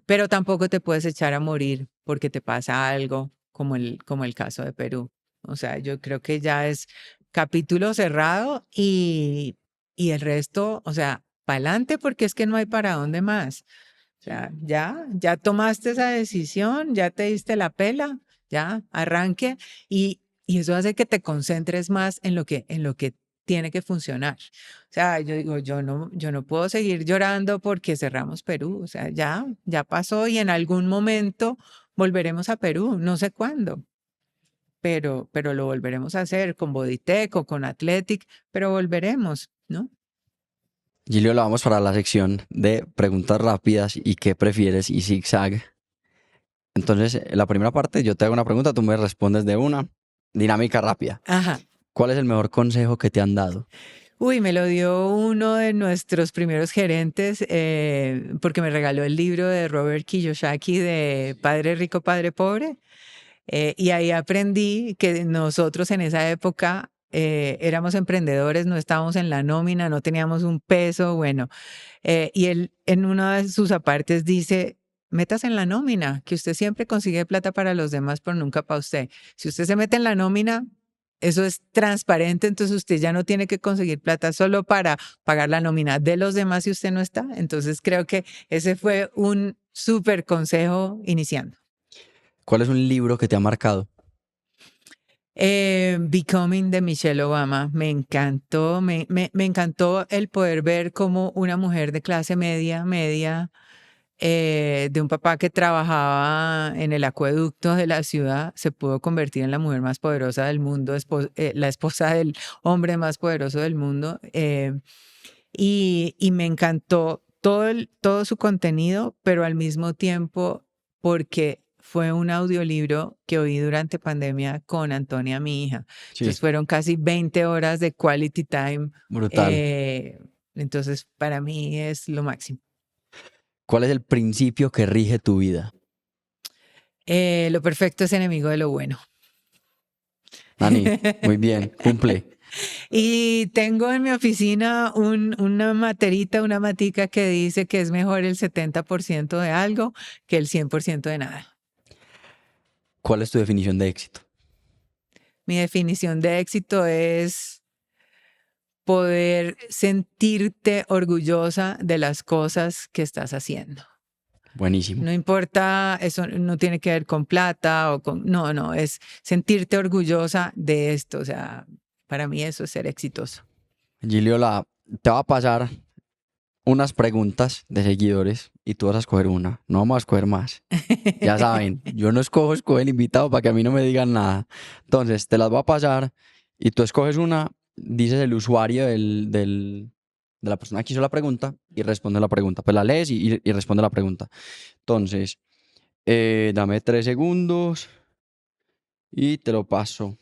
pero tampoco te puedes echar a morir porque te pasa algo como el caso de Perú. O sea, yo creo que ya es capítulo cerrado y el resto, o sea, para adelante porque es que no hay para dónde más. O sea, ya tomaste esa decisión, ya te diste la pela, ya arranque y eso hace que te concentres más en lo que tiene que funcionar. O sea, yo digo, yo no puedo seguir llorando porque cerramos Perú. O sea, ya pasó y en algún momento volveremos a Perú, no sé cuándo, pero lo volveremos a hacer con Bodytech o con Athletic, pero volveremos, ¿no? Gilio, la vamos para la sección de preguntas rápidas y qué prefieres y zigzag. Entonces, la primera parte, yo te hago una pregunta, tú me respondes de una. Dinámica rápida. Ajá. ¿Cuál es el mejor consejo que te han dado? Uy, me lo dio uno de nuestros primeros gerentes porque me regaló el libro de Robert Kiyosaki de Padre Rico, Padre Pobre. Y ahí aprendí que nosotros en esa época éramos emprendedores, no estábamos en la nómina, no teníamos un peso, bueno. Y él en una de sus apartes dice, metas en la nómina, que usted siempre consigue plata para los demás, pero nunca para usted. Si usted se mete en la nómina, eso es transparente, entonces usted ya no tiene que conseguir plata solo para pagar la nómina de los demás si usted no está. Entonces creo que ese fue un súper consejo iniciando. ¿Cuál es un libro que te ha marcado? Becoming de Michelle Obama, me encantó, me encantó el poder ver cómo una mujer de clase media, de un papá que trabajaba en el acueducto de la ciudad, se pudo convertir en la mujer más poderosa del mundo, la esposa del hombre más poderoso del mundo. Y me encantó todo su contenido, pero al mismo tiempo porque fue un audiolibro que oí durante pandemia con Antonia, mi hija. Entonces Sí, fueron casi 20 horas de quality time. brutal. eh, entonces para mí es lo máximo. ¿Cuál es el principio que rige tu vida? Lo perfecto es enemigo de lo bueno. Nani, muy bien, cumple. Y tengo en mi oficina una materita, una matica que dice que es mejor el 70% de algo que el 100% de nada. ¿Cuál es tu definición de éxito? Mi definición de éxito es poder sentirte orgullosa de las cosas que estás haciendo. Buenísimo. No importa, eso no tiene que ver con plata o con, no, es sentirte orgullosa de esto. O sea, para mí eso es ser exitoso. Giliola, te va a pasar unas preguntas de seguidores y tú vas a escoger una. No vamos a escoger más. Ya saben, yo no escojo el invitado para que a mí no me digan nada. Entonces, te las voy a pasar y tú escoges una, dices el usuario de la persona que hizo la pregunta y responde la pregunta. Pues la lees y responde la pregunta. Entonces, dame 3 segundos y te lo paso.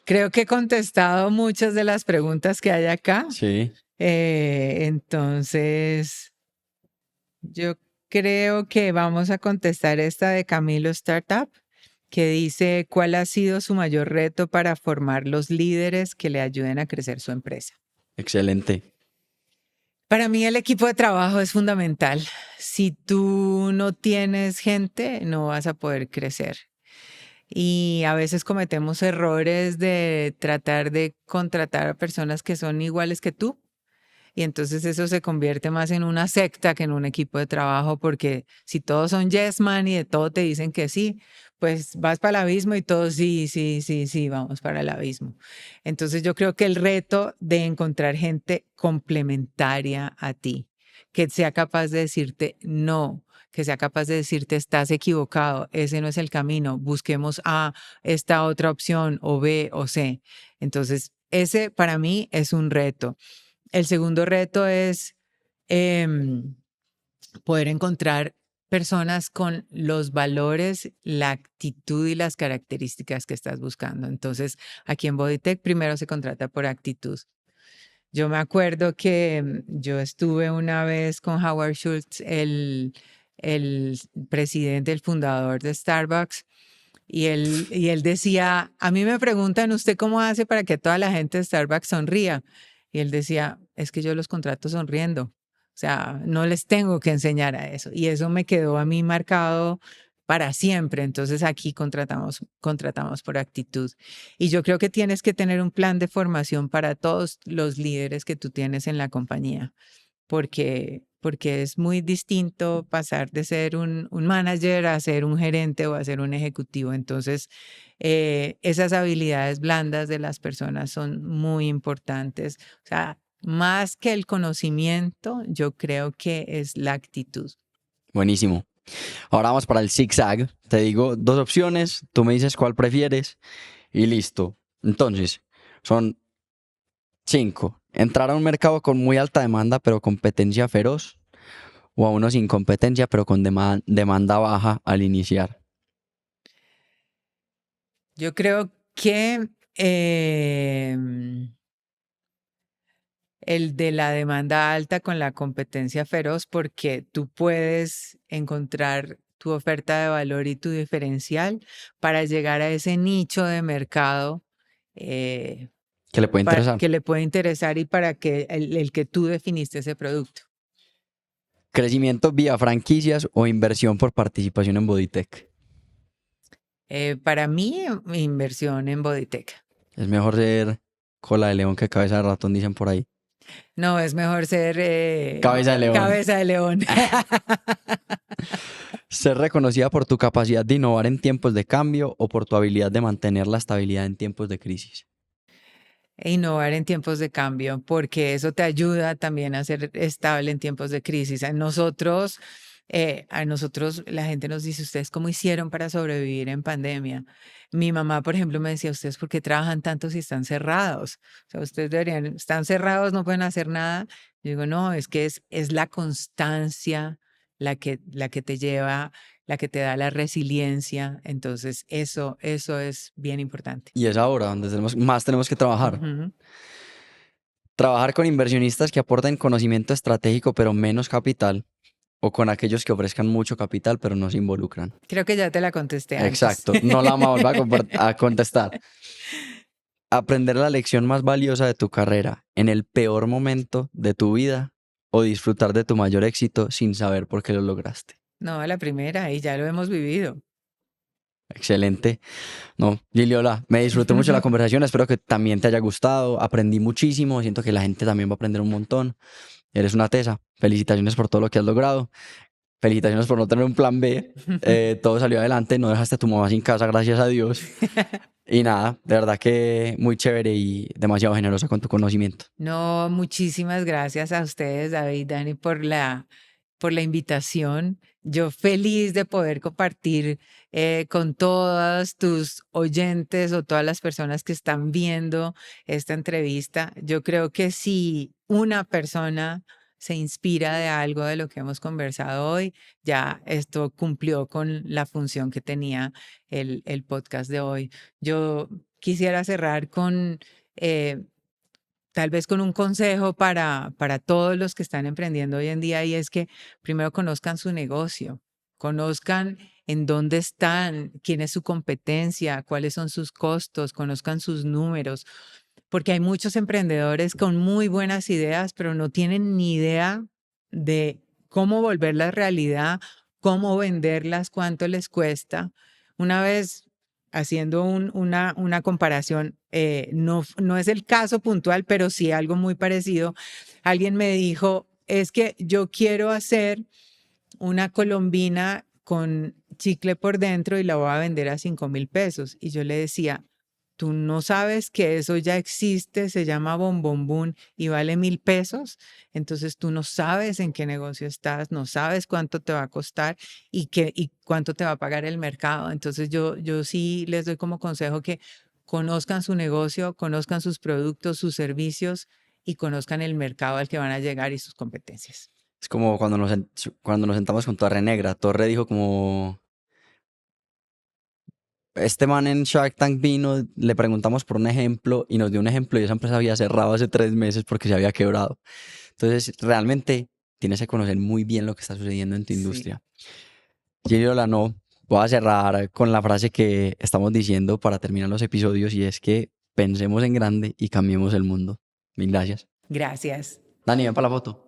Creo que he contestado muchas de las preguntas que hay acá. Sí. Entonces, Yo creo que vamos a contestar esta de Camilo Startup, que dice, ¿cuál ha sido su mayor reto para formar los líderes que le ayuden a crecer su empresa? Excelente. Para mí el equipo de trabajo es fundamental. Si tú no tienes gente, no vas a poder crecer. Y a veces cometemos errores de tratar de contratar a personas que son iguales que tú. Y entonces eso se convierte más en una secta que en un equipo de trabajo, porque si todos son yes man y de todo te dicen que sí, pues vas para el abismo y todos sí, sí, sí, sí, vamos para el abismo. Entonces yo creo que el reto de encontrar gente complementaria a ti, que sea capaz de decirte no, que sea capaz de decirte estás equivocado, ese no es el camino, busquemos A, esta otra opción o B o C. Entonces ese para mí es un reto. El segundo reto es em, poder encontrar personas con los valores, la actitud y las características que estás buscando. Entonces, aquí en Bodytech primero se contrata por actitud. Yo me acuerdo que yo estuve una vez con Howard Schultz, el presidente, el fundador de Starbucks, y él decía, a mí me preguntan, ¿usted cómo hace para que toda la gente de Starbucks sonría? Y él decía, es que yo los contrato sonriendo. O sea, no les tengo que enseñar a eso. Y eso me quedó a mí marcado para siempre. Entonces aquí contratamos por actitud. Y yo creo que tienes que tener un plan de formación para todos los líderes que tú tienes en la compañía, porque es muy distinto pasar de ser un manager a ser un gerente o a ser un ejecutivo. Entonces, esas habilidades blandas de las personas son muy importantes. O sea, más que el conocimiento, yo creo que es la actitud. Buenísimo. Ahora vamos para el zigzag. Te digo dos opciones, tú me dices cuál prefieres y listo. Entonces, son 5. Entrar a un mercado con muy alta demanda pero competencia feroz, o a uno sin competencia pero con demanda baja al iniciar. Yo creo que el de la demanda alta con la competencia feroz, porque tú puedes encontrar tu oferta de valor y tu diferencial para llegar a ese nicho de mercado eh, ¿Qué le puede interesar? que le puede interesar y para que el que tú definiste ese producto. Crecimiento vía franquicias o inversión por participación en Bodytech. Para mí, inversión en Bodytech. Es mejor ser cola de león que cabeza de ratón, dicen por ahí. No, es mejor ser Cabeza de león. cabeza de león. Ser reconocida por tu capacidad de innovar en tiempos de cambio o por tu habilidad de mantener la estabilidad en tiempos de crisis. E innovar en tiempos de cambio, porque eso te ayuda también a ser estable en tiempos de crisis. A nosotros la gente nos dice, ¿ustedes cómo hicieron para sobrevivir en pandemia? Mi mamá, por ejemplo, me decía, ¿ustedes por qué trabajan tanto si están cerrados? O sea, ustedes están cerrados, no pueden hacer nada. Yo digo, no, es que es la constancia la que te lleva, la que te da la resiliencia. Entonces, eso es bien importante. Y es ahora donde más tenemos que trabajar. Ujú. Trabajar con inversionistas que aporten conocimiento estratégico pero menos capital, o con aquellos que ofrezcan mucho capital pero no se involucran. Creo que ya te la contesté antes. Exacto, no la vamos a volver a contestar. Aprender la lección más valiosa de tu carrera en el peor momento de tu vida, o disfrutar de tu mayor éxito sin saber por qué lo lograste. No, la primera, y ya lo hemos vivido. Excelente. No, Liliola, me disfruté mucho la conversación, espero que también te haya gustado, aprendí muchísimo, siento que la gente también va a aprender un montón. Eres una tesa, felicitaciones por todo lo que has logrado, felicitaciones por no tener un plan B, todo salió adelante, no dejaste a tu mamá sin casa, gracias a Dios. Y nada, de verdad que muy chévere y demasiado generosa con tu conocimiento. No, muchísimas gracias a ustedes, David y Dani, por la invitación. Yo feliz de poder compartir con todos tus oyentes o todas las personas que están viendo esta entrevista. Yo creo que si una persona se inspira de algo de lo que hemos conversado hoy, ya esto cumplió con la función que tenía el podcast de hoy. Yo quisiera cerrar con... tal vez con un consejo para todos los que están emprendiendo hoy en día, y es que primero conozcan su negocio, conozcan en dónde están, quién es su competencia, cuáles son sus costos, conozcan sus números, porque hay muchos emprendedores con muy buenas ideas, pero no tienen ni idea de cómo volverlas realidad, cómo venderlas, cuánto les cuesta. Una vez haciendo una comparación, no es el caso puntual, pero sí algo muy parecido, alguien me dijo, es que yo quiero hacer una colombina con chicle por dentro y la voy a vender a 5.000 pesos. Y yo le decía, tú no sabes que eso ya existe, se llama bombombún y vale 1.000 pesos. Entonces tú no sabes en qué negocio estás, no sabes cuánto te va a costar y cuánto te va a pagar el mercado. Entonces yo sí les doy como consejo que conozcan su negocio, conozcan sus productos, sus servicios y conozcan el mercado al que van a llegar y sus competencias. Es como cuando nos sentamos con Torre Negra. Torre dijo como, este man en Shark Tank vino, le preguntamos por un ejemplo y nos dio un ejemplo y esa empresa había cerrado hace 3 meses porque se había quebrado. Entonces, realmente tienes que conocer muy bien lo que está sucediendo en tu Sí. industria. Giliola, no, voy a cerrar con la frase que estamos diciendo para terminar los episodios y es que pensemos en grande y cambiemos el mundo. Mil gracias. Gracias. Dani, ven para la foto.